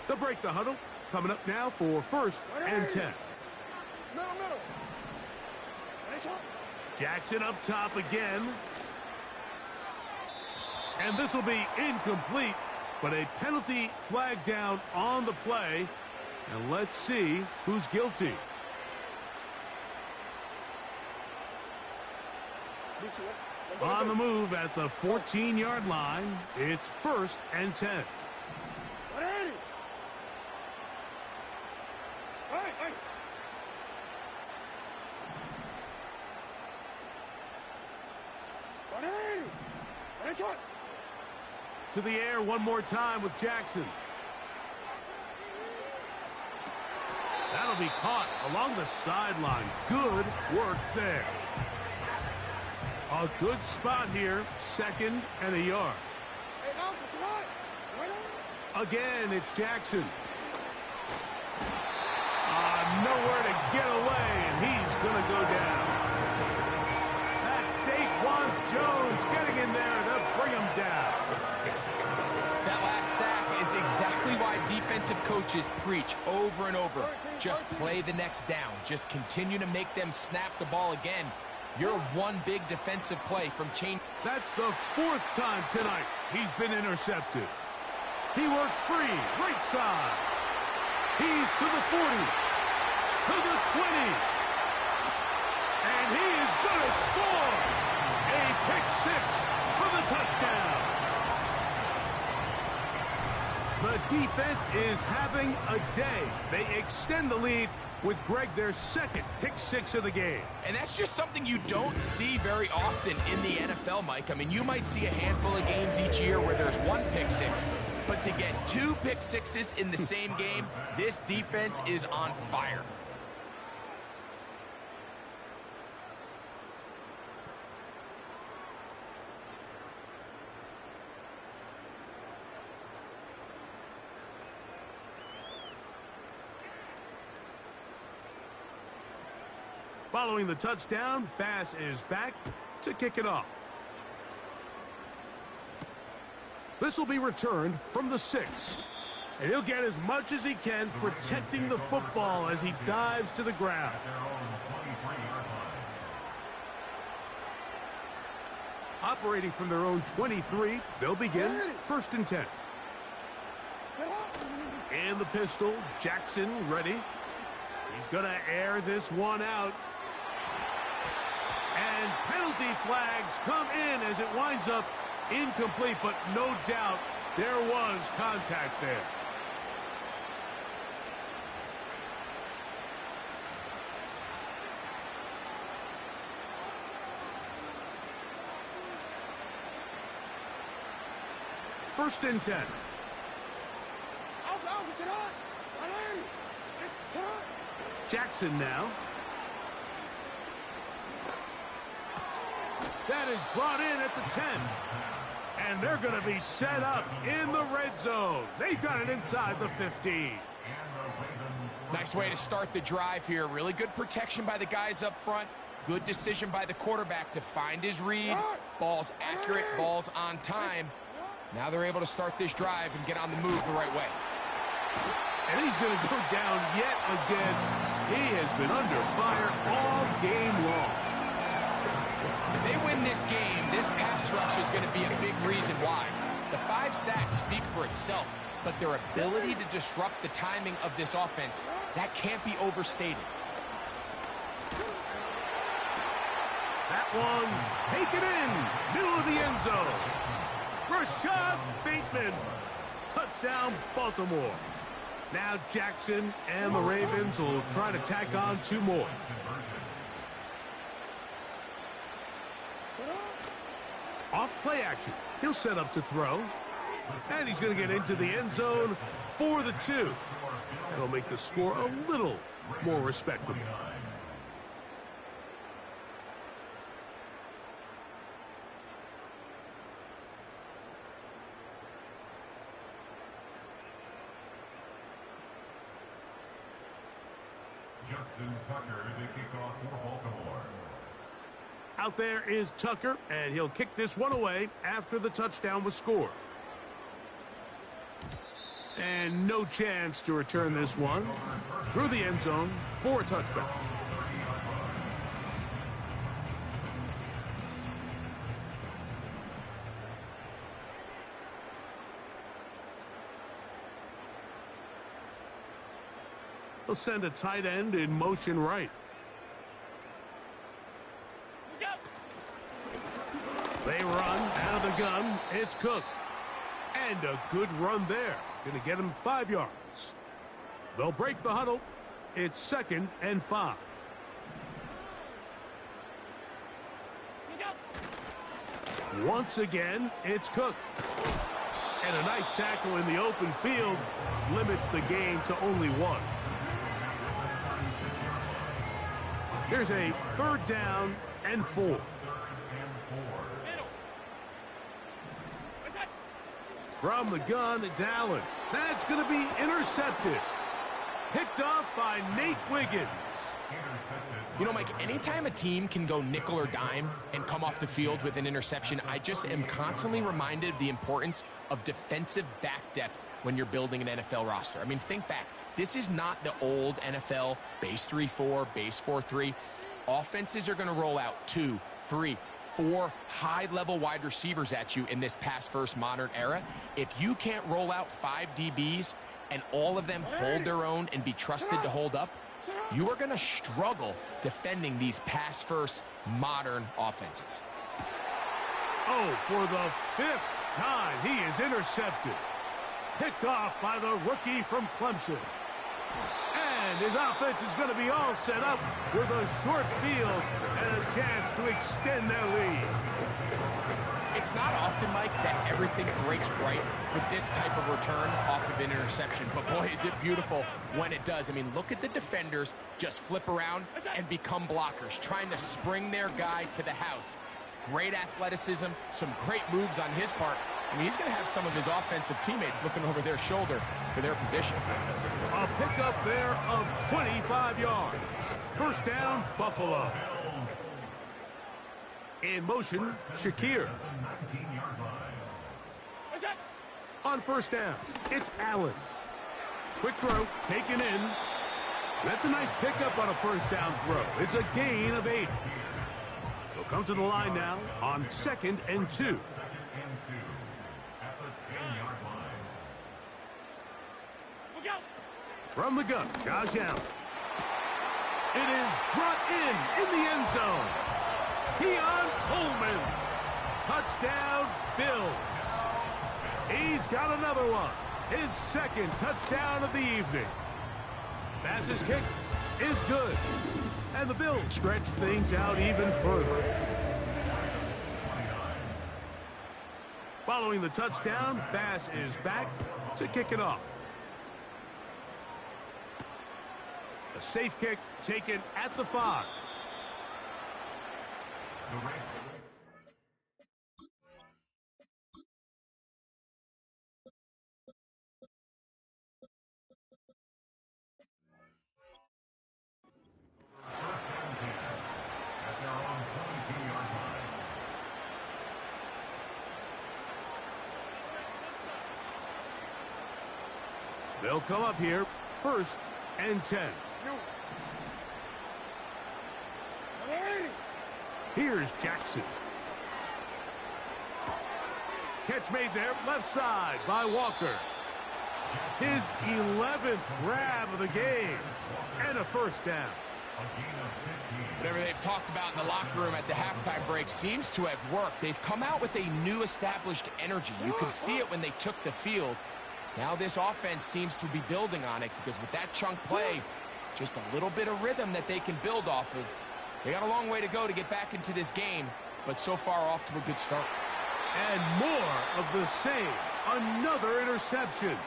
They'll break the huddle. Coming up now for 1st and 10. Jackson up top again. And this will be incomplete, but a penalty flag down on the play. And let's see who's guilty. On the move at the 14-yard line, it's 1st and 10. To the air one more time with Jackson. That'll be caught along the sideline. Good work there. A good spot here, 2nd and a yard. Again, it's Jackson. Nowhere to get away, and he's going to go down. That's Daquan Jones getting in there to bring him down. That last sack is exactly why defensive coaches preach over and over. Just play the next down. Just continue to make them snap the ball again. You're one big defensive play from change. That's the 4th time tonight he's been intercepted. He works free, right side. He's to the 40, to the 20. And he is going to score. A pick-6 for the touchdown. The defense is having a day. They extend the lead with Greg, their 2nd pick-6 of the game. And that's just something you don't see very often in the NFL, Mike. I mean, you might see a handful of games each year where there's 1 pick-6, but to get 2 pick-6s in the same game, this defense is on fire. Following the touchdown, Bass is back to kick it off. This will be returned from the 6. And he'll get as much as he can, protecting the football as he dives to the ground. Operating from their own 23, they'll begin 1st and 10. And the pistol, Jackson ready. He's going to air this one out. And penalty flags come in as it winds up incomplete, but no doubt there was contact there. First and 10. Jackson now. That is brought in at the 10. And they're going to be set up in the red zone. They've got it inside the 15. Nice way to start the drive here. Really good protection by the guys up front. Good decision by the quarterback to find his read. Ball's accurate, ball's on time. Now they're able to start this drive and get on the move the right way. And he's going to go down yet again. He has been under fire all game long. If they win this game, this pass rush is going to be a big reason why. The 5 sacks speak for itself, but their ability to disrupt the timing of this offense, that can't be overstated. That one taken in, middle of the end zone. Rashad Bateman, touchdown Baltimore. Now Jackson and the Ravens will try to tack on 2 more. Off play action. He'll set up to throw. And he's going to get into the end zone for the 2. That'll make the score a little more respectable. Justin Tucker to kick off for Baltimore. Out there is Tucker, and he'll kick this one away after the touchdown was scored. And no chance to return this one through the end zone for a touchback. He'll send a tight end in motion right. They run out of the gun. It's Cook. And a good run there. Going to get him 5 yards. They'll break the huddle. It's 2nd and 5. Once again, it's Cook. And a nice tackle in the open field limits the game to only 1. Here's a 3rd down and 4. From the gun, it's Allen. That's going to be intercepted. Picked off by Nate Wiggins. You know, Mike, anytime a team can go nickel or dime and come off the field with an interception, I just am constantly reminded of the importance of defensive back depth when you're building an NFL roster. I mean, think back. This is not the old NFL base 3-4, base 4-3. Offenses are going to roll out 2, 3, 4 high-level wide receivers at you in this pass-first modern era. If you can't roll out 5 DBs and all of them hold their own and be trusted to hold up, you are going to struggle defending these pass-first modern offenses. Oh, for the 5th time, he is intercepted. Picked off by the rookie from Clemson. And his offense is going to be all set up with a short field and a chance to extend their lead. It's not often, Mike, that everything breaks right for this type of return off of an interception. But, boy, is it beautiful when it does. I mean, look at the defenders just flip around and become blockers, trying to spring their guy to the house. Great athleticism, some great moves on his part. I mean, he's going to have some of his offensive teammates looking over their shoulder for their position. A pickup there of 25 yards. 1st down, Buffalo. In motion, Shakir. On 1st down, it's Allen. Quick throw, taken in. That's a nice pickup on a 1st down throw. It's a gain of 8. He'll come to the line now on 2nd and 2. From the gun, Josh Allen. It is brought in the end zone. Keon Coleman. Touchdown, Bills. He's got another one. His 2nd touchdown of the evening. Pass's kick is good. And the Bills stretch things out even further. Following the touchdown, Bass is back to kick it off. A safe kick taken at the 5. They'll come up here, 1st and 10. Here's Jackson. Catch made there, left side by Walker. His 11th grab of the game, and a 1st down. Whatever they've talked about in the locker room at the halftime break seems to have worked. They've come out with a new established energy. You could see it when they took the field. Now this offense seems to be building on it because with that chunk play, just a little bit of rhythm that they can build off of. They got a long way to go to get back into this game, but so far off to a good start. And more of the same. Another interception.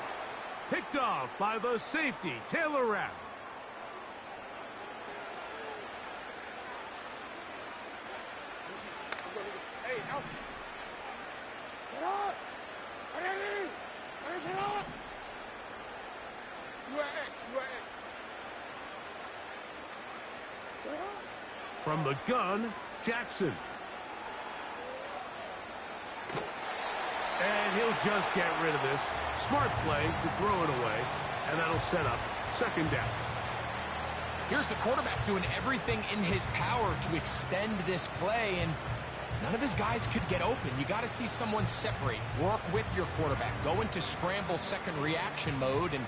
Picked off by the safety, Taylor Rapp. Hey, out. Get up. Ready. Get up. You are X. From the gun, Jackson. And he'll just get rid of this. Smart play to throw it away, and that'll set up 2nd down. Here's the quarterback doing everything in his power to extend this play, and none of his guys could get open. You got to see someone separate, work with your quarterback, go into scramble second reaction mode, and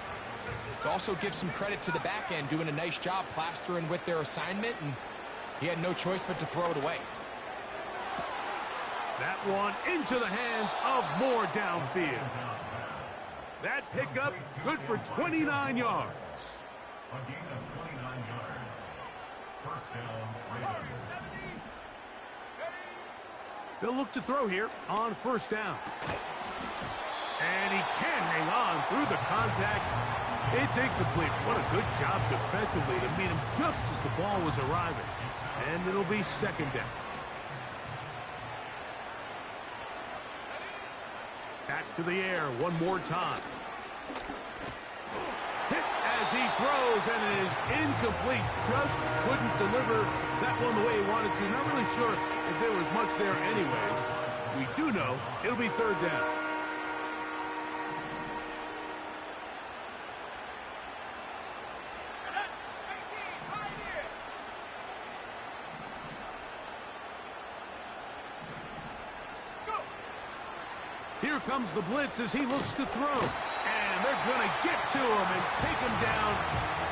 let's also give some credit to the back end doing a nice job plastering with their assignment, and he had no choice but to throw it away. That one into the hands of Moore downfield. That pickup good for 29 yards. A gain of 29 yards. 1st down, Ravens. They'll look to throw here on 1st down. And he can't hang on through the contact. It's incomplete. What a good job defensively to meet him just as the ball was arriving. And it'll be 2nd down. Back to the air one more time. Hit as he throws, and it is incomplete. Just couldn't deliver that one the way he wanted to. Not really sure if there was much there anyways. We do know it'll be 3rd down. Here comes the blitz as he looks to throw. And they're going to get to him and take him down,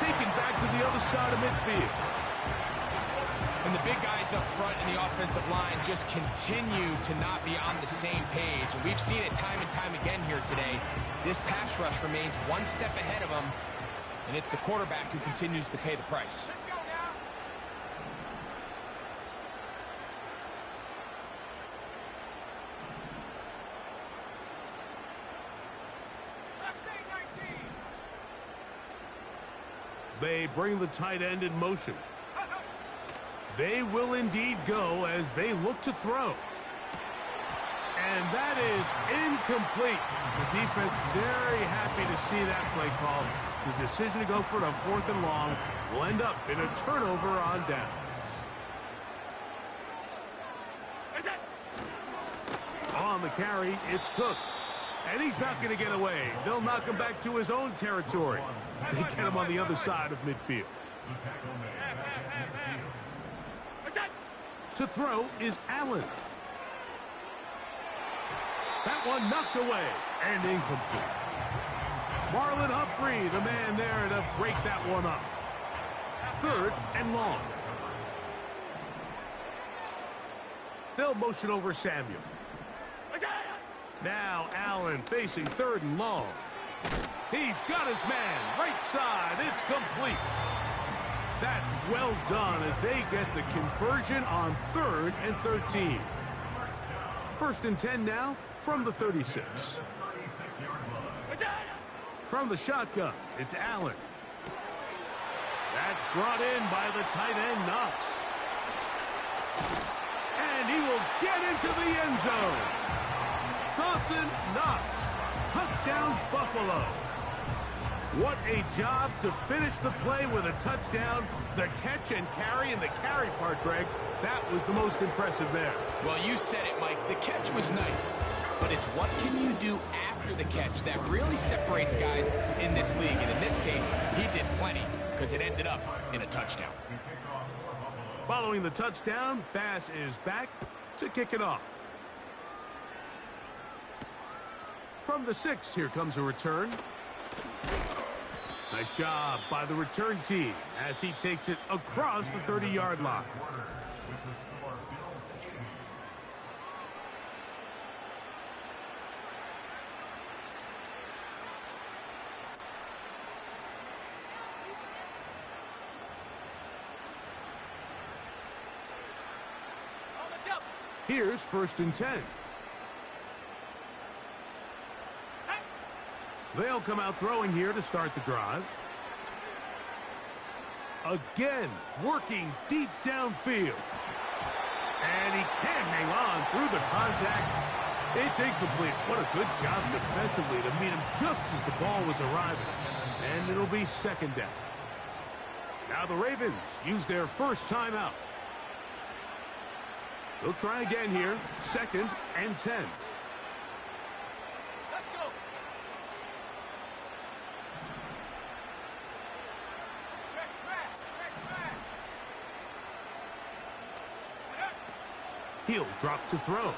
taken back to the other side of midfield. And the big guys up front in the offensive line just continue to not be on the same page. And we've seen it time and time again here today. This pass rush remains one step ahead of them, and it's the quarterback who continues to pay the price. They bring the tight end in motion. They will indeed go as they look to throw. And that is incomplete. The defense very happy to see that play call. The decision to go for it on 4th and long will end up in a turnover on downs. On the carry, it's Cook. And he's not going to get away. They'll knock him back to his own territory. They get him on the other side of midfield. To throw is Allen. That one knocked away and incomplete. Marlon Humphrey, the man there to break that one up. 3rd and long. They'll motion over Samuel. Now Allen facing 3rd and long. He's got his man, right side, it's complete. That's well done as they get the conversion on 3rd and 13. 1st and 10 now from the 36. From the shotgun, it's Allen. That's brought in by the tight end, Knox. And he will get into the end zone. Dawson Knox. Touchdown, Buffalo. What a job to finish the play with a touchdown. The catch and carry, and the carry part, Greg, that was the most impressive there. Well, you said it, Mike. The catch was nice, but it's what can you do after the catch that really separates guys in this league. And in this case, he did plenty because it ended up in a touchdown. Following the touchdown, Bass is back to kick it off. From the 6, here comes a return. Nice job by the return team as he takes it across the 30-yard line. Here's 1st and 10. They'll come out throwing here to start the drive. Again, working deep downfield. And he can't hang on through the contact. It's incomplete. What a good job defensively to meet him just as the ball was arriving. And it'll be 2nd down. Now the Ravens use their first timeout. They'll try again here. 2nd and 10. He'll drop to throw.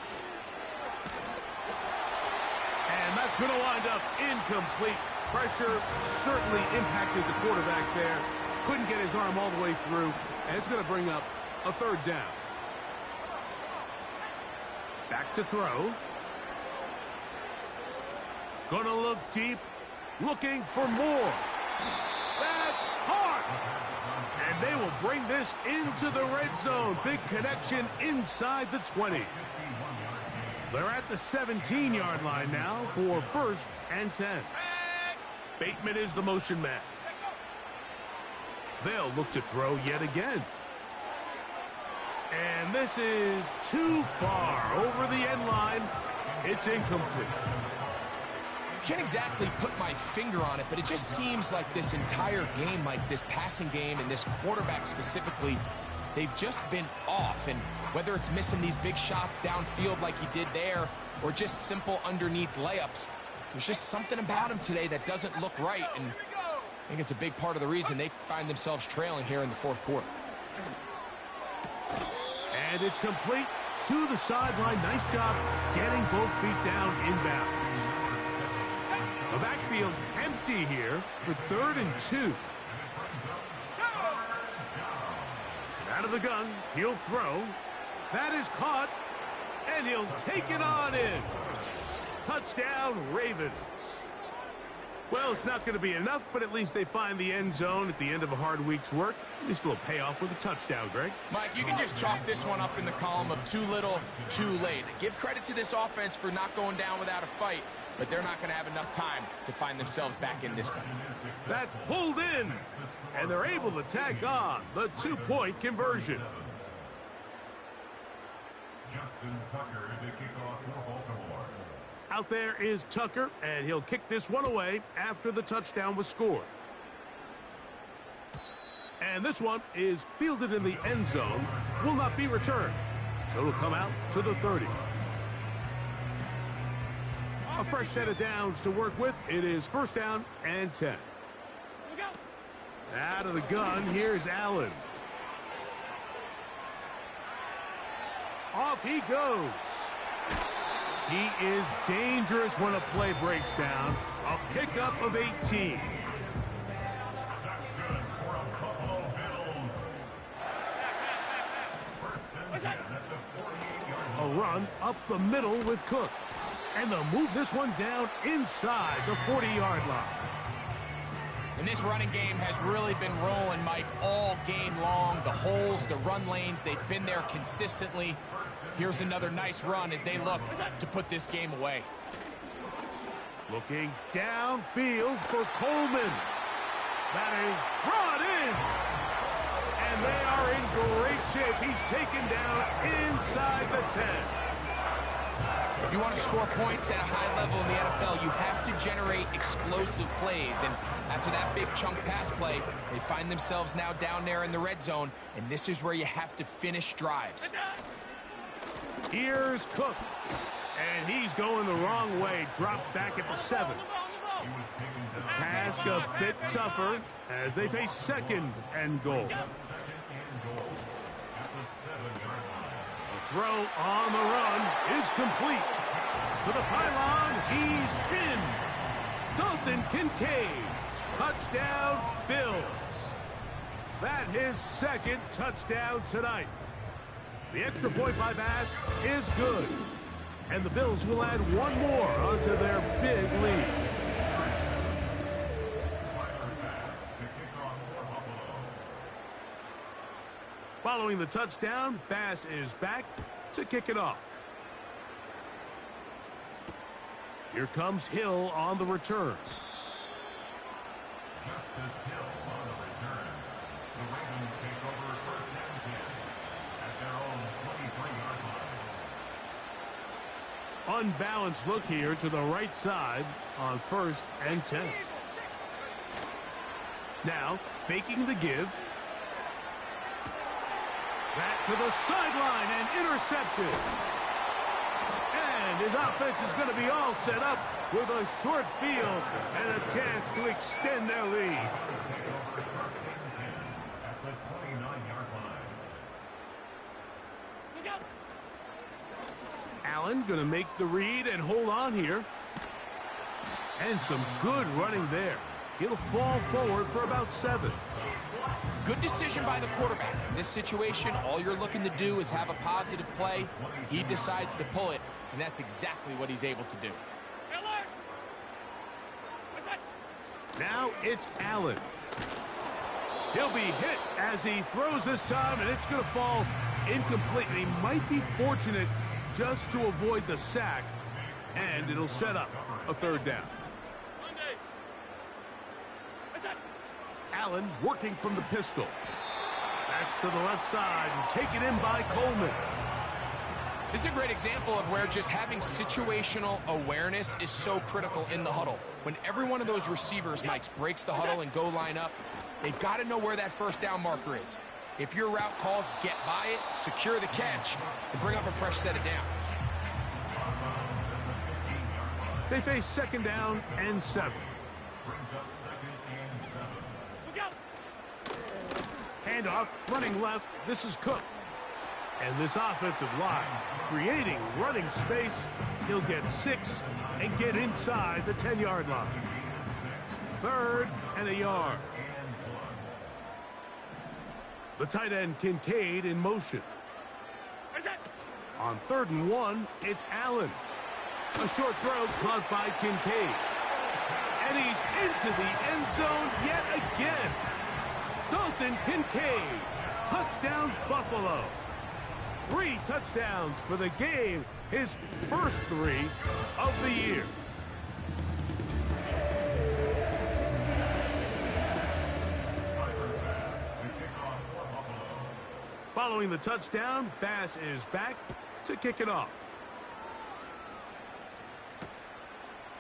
And that's going to wind up incomplete. Pressure certainly impacted the quarterback there. Couldn't get his arm all the way through. And it's going to bring up a 3rd down. Back to throw. Gonna look deep. Looking for more. That's hard. And they will bring this into the red zone. Big connection inside the 20. They're at the 17-yard line now for 1st and 10. Bateman is the motion man. They'll look to throw yet again. And this is too far over the end line. It's incomplete. Can't exactly put my finger on it, but it just seems like this entire game, like this passing game and this quarterback specifically, they've just been off. And whether it's missing these big shots downfield like he did there or just simple underneath layups, there's just something about him today that doesn't look right. And I think it's a big part of the reason they find themselves trailing here in the 4th quarter. And it's complete to the sideline. Nice job getting both feet down inbounds. The backfield empty here for 3rd and 2. Out of the gun, he'll throw. That is caught, and he'll take it on in. Touchdown, Ravens. Well, it's not going to be enough, but at least they find the end zone at the end of a hard week's work. At least a little payoff with a touchdown, Greg. Mike, you can just chalk this one up in the column of too little, too late. Give credit to this offense for not going down without a fight, but they're not going to have enough time to find themselves back in this one. That's pulled in, and they're able to tack on the 2-point conversion. Justin Tucker to kick off for Baltimore. Out there is Tucker, and he'll kick this one away after the touchdown was scored. And this one is fielded in the end zone, will not be returned. So it'll come out to the 30. A fresh set of downs to work with. It is 1st down and 10. Out of the gun, here's Allen. Off he goes. He is dangerous when a play breaks down. A pickup of 18. That's good for a Buffalo Bills. 1st and 10 at the 48-yard line. A run up the middle with Cook. And they'll move this one down inside the 40-yard line. And this running game has really been rolling, Mike, all game long. The holes, the run lanes, they've been there consistently. Here's another nice run as they look to put this game away. Looking downfield for Coleman. That is brought in. And they are in great shape. He's taken down inside the 10. If you want to score points at a high level in the NFL, you have to generate explosive plays. And after that big chunk pass play, they find themselves now down there in the red zone, and this is where you have to finish drives. Here's Cook. And he's going the wrong way. Dropped back at the 7. The task a bit tougher as they face second and goal. The throw on the run is complete. To the pylon, he's in. Dalton Kincaid. Touchdown, Bills. That his second touchdown tonight. The extra point by Bass is good. And the Bills will add one more onto their big lead. Following the touchdown, Bass is back to kick it off. Here comes Hill on the return. Justice Hill on the return. The Ravens take over first and 10 at their own 23-yard line. Unbalanced look here to the right side on first and 10. Now, faking the give. Back to the sideline and intercepted. And his offense is going to be all set up with a short field and a chance to extend their lead. At the 29-yard line. Allen going to make the read and hold on here. And some good running there. He'll fall forward for about 7. Good decision by the quarterback. In this situation, all you're looking to do is have a positive play. He decides to pull it, and that's exactly what he's able to do. Now it's Allen. He'll be hit as he throws this time, and it's going to fall incomplete. And he might be fortunate just to avoid the sack, and it'll set up a third down. Allen working from the pistol. That's to the left side and taken in by Coleman. This is a great example of where just having situational awareness is so critical in the huddle. When every one of those receivers, Mike, breaks the huddle and go line up, they've got to know where that first down marker is. If your route calls, get by it, secure the catch, and bring up a fresh set of downs. They face second down and 7. Brings up second and 7. Handoff, running left. This is Cook. And this offensive line creating running space. He'll get 6 and get inside the 10-yard line. 3rd and a yard. The tight end Kincaid in motion. On 3rd and 1, it's Allen. A short throw caught by Kincaid. And he's into the end zone yet again. Dalton Kincaid. Touchdown, Buffalo. 3 touchdowns for the game. His first 3 of the year. Following the touchdown, Bass is back to kick it off.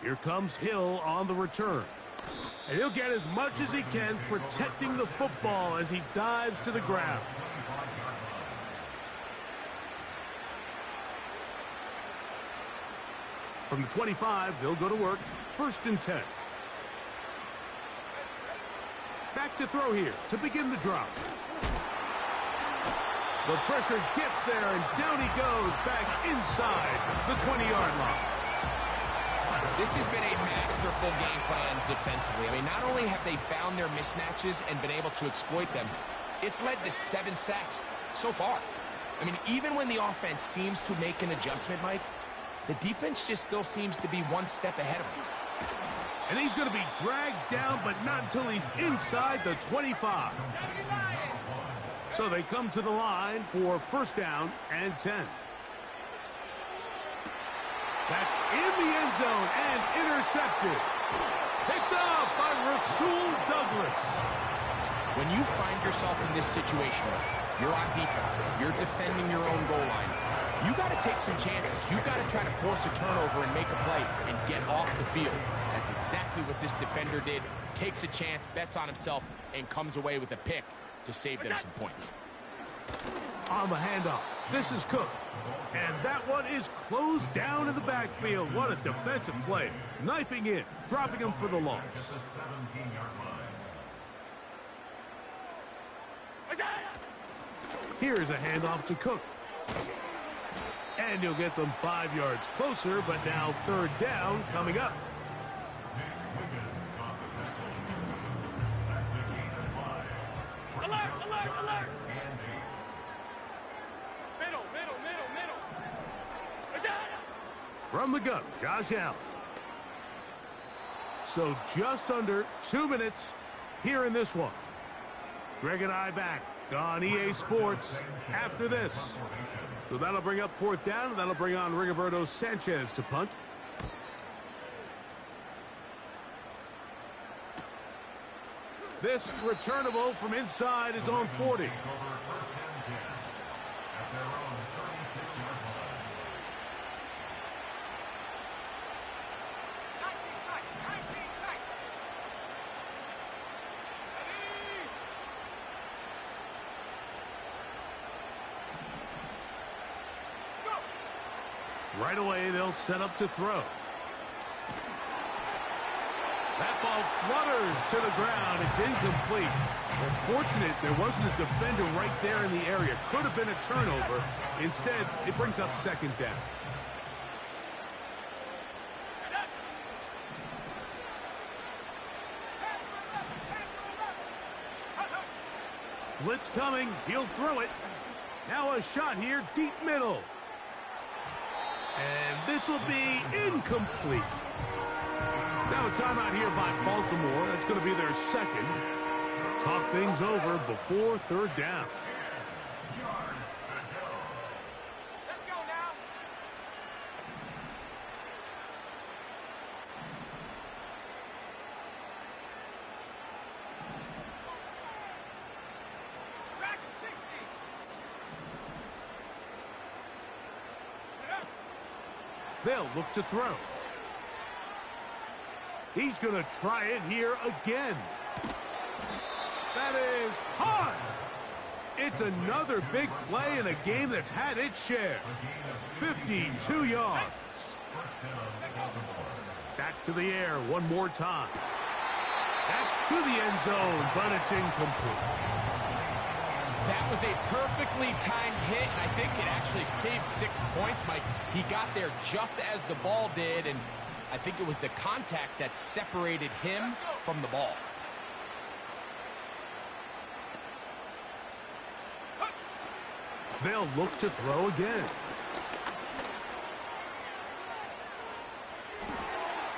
Here comes Hill on the return. And he'll get as much as he can, protecting the football as he dives to the ground. From the 25, they'll go to work. 1st and 10. Back to throw here to begin the drop. The pressure gets there, and down he goes back inside the 20-yard line. This has been a masterful game plan defensively. I mean, not only have they found their mismatches and been able to exploit them, it's led to 7 sacks so far. I mean, even when the offense seems to make an adjustment, Mike, the defense just still seems to be one step ahead of him. And he's going to be dragged down, but not until he's inside the 25. So they come to the line for 1st down and 10. That's in the end zone and intercepted. Picked off by Rasul Douglas. When you find yourself in this situation, you're on defense, you're defending your own goal line, You got to take some chances. You got to try to force a turnover and make a play and get off the field. That's exactly what this defender did. Takes a chance, bets on himself, and comes away with a pick to save them some points. On the handoff, this is Cook. And that one is closed down in the backfield. What a defensive play. Knifing in, dropping him for the loss. Here's a handoff to Cook. And he'll get them 5 yards closer, but now third down coming up. Alert, alert, alert! Middle, middle, middle, middle. From the gun, Josh Allen. So just under 2 minutes here in this one. Greg and I back on EA Sports after this. So that'll bring up fourth down. That'll bring on Rigoberto Sanchez to punt. This returnable from inside his own 40. Right away, they'll set up to throw. That ball flutters to the ground. It's incomplete. Well, fortunate there wasn't a defender right there in the area. Could have been a turnover. Instead, it brings up second down. Blitz coming. He'll throw it. Now a shot here, deep middle. And this will be incomplete. Now a timeout here by Baltimore. That's going to be their second. Talk things over before third down. Let's go now. Track 60. They'll look to throw. He's going to try it here again. That is hard. It's another big play in a game that's had its share. 52 yards. Back to the air one more time. That's to the end zone, but it's incomplete. That was a perfectly timed hit, and I think it actually saved 6 points, Mike. He got there just as the ball did, and I think it was the contact that separated him from the ball. They'll look to throw again.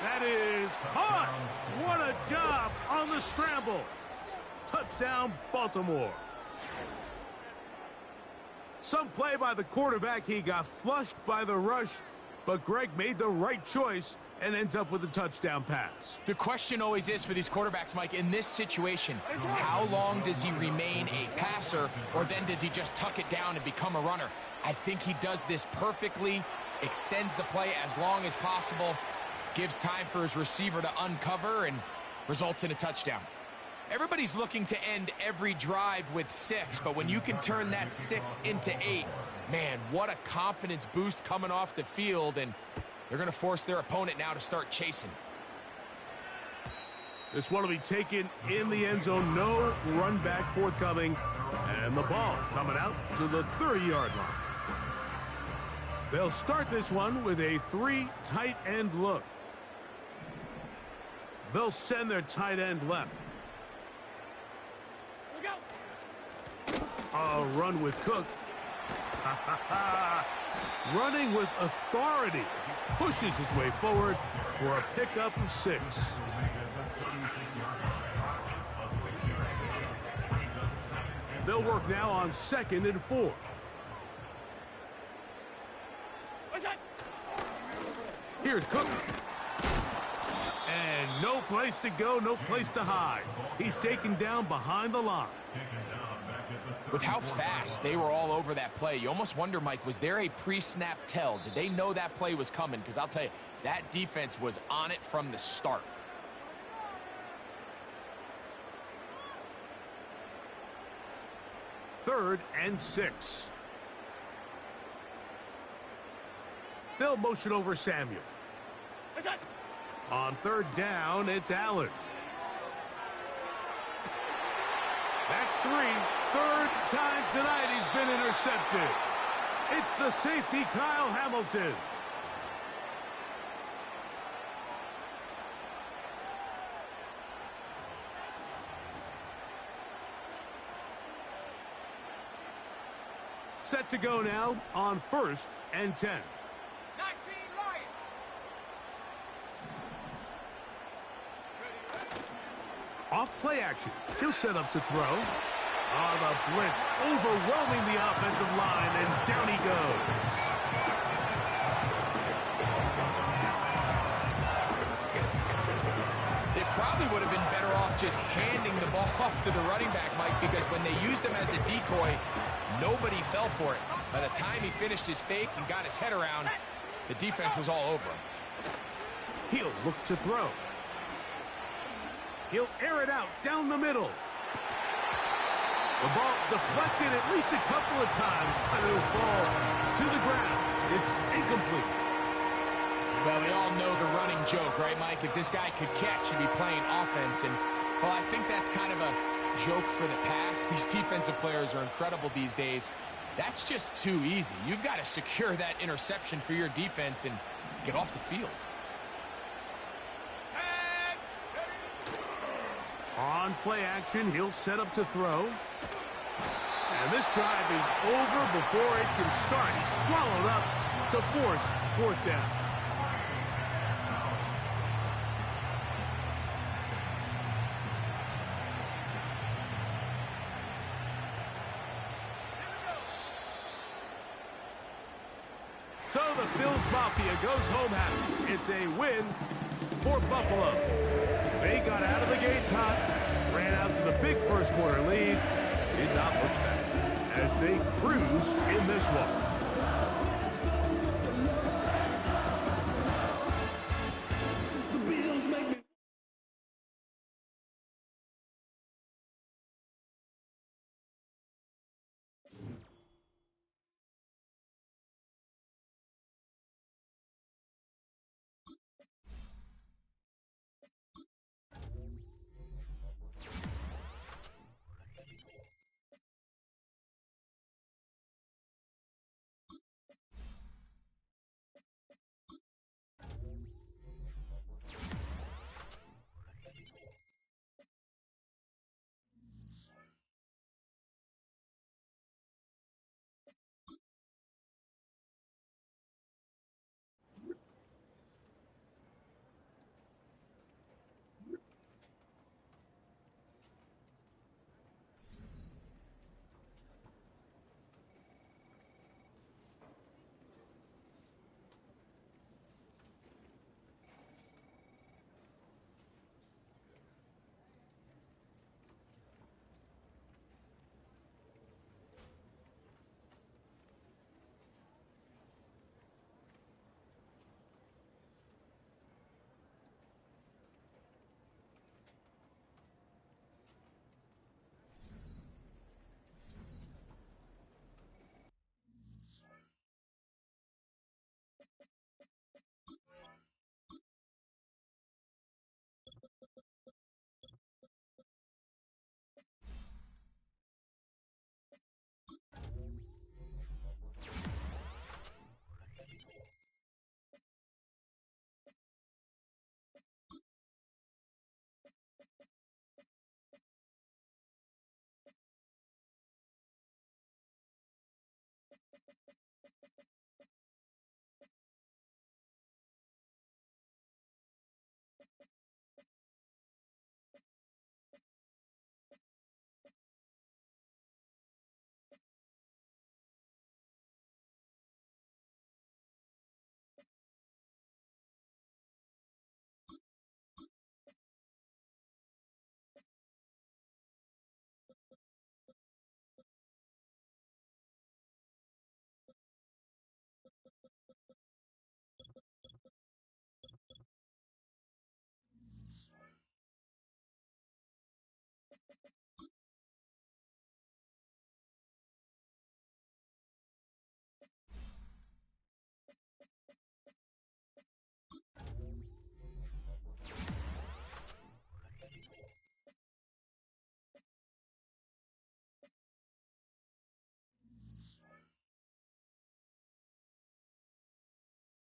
That is caught. What a job on the scramble. Touchdown, Baltimore. Some play by the quarterback. He got flushed by the rush, but Greg made the right choice and ends up with a touchdown pass. The question always is for these quarterbacks, Mike, in this situation, how long does he remain a passer, or then does he just tuck it down and become a runner? I think he does this perfectly, extends the play as long as possible, gives time for his receiver to uncover, and results in a touchdown. Everybody's looking to end every drive with 6, but when you can turn that 6 into 8, man, what a confidence boost coming off the field, and they're going to force their opponent now to start chasing. This one will be taken in the end zone. No run back forthcoming, and the ball coming out to the 30-yard line. They'll start this one with a 3 tight end look. They'll send their tight end left. A run with Cook. Running with authority as he pushes his way forward for a pickup of 6. They'll work now on 2nd and 4. Here's Cook. And no place to go, no place to hide. He's taken down behind the line. Taken down back at the With how fast they were all over that play, you almost wonder, Mike, was there a pre-snap tell? Did they know that play was coming? Because I'll tell you, that defense was on it from the start. Third and 6. They'll motion over Samuel. On third down, it's Allen. That's 3. Third time tonight he's been intercepted. It's the safety, Kyle Hamilton. Set to go now on 1st and 10. 19 Lions. Off play action. He'll set up to throw. Oh, the blitz overwhelming the offensive line, and down he goes. They probably would have been better off just handing the ball off to the running back, Mike, because when they used him as a decoy, nobody fell for it. By the time he finished his fake and got his head around, the defense was all over him. He'll look to throw. He'll air it out down the middle. The ball deflected at least a couple of times, but it'll fall to the ground. It's incomplete. Well, we all know the running joke, right, Mike? If this guy could catch, he'd be playing offense. And, well, I think that's kind of a joke for the past. These defensive players are incredible these days. That's just too easy. You've got to secure that interception for your defense and get off the field. On play action, he'll set up to throw. And this drive is over before it can start. He's swallowed up to force 4th down. So the Bills Mafia goes home happy. It's a win for Buffalo. They got out of the gates hot, ran out to the big first quarter lead, did not look back as they cruise in this one.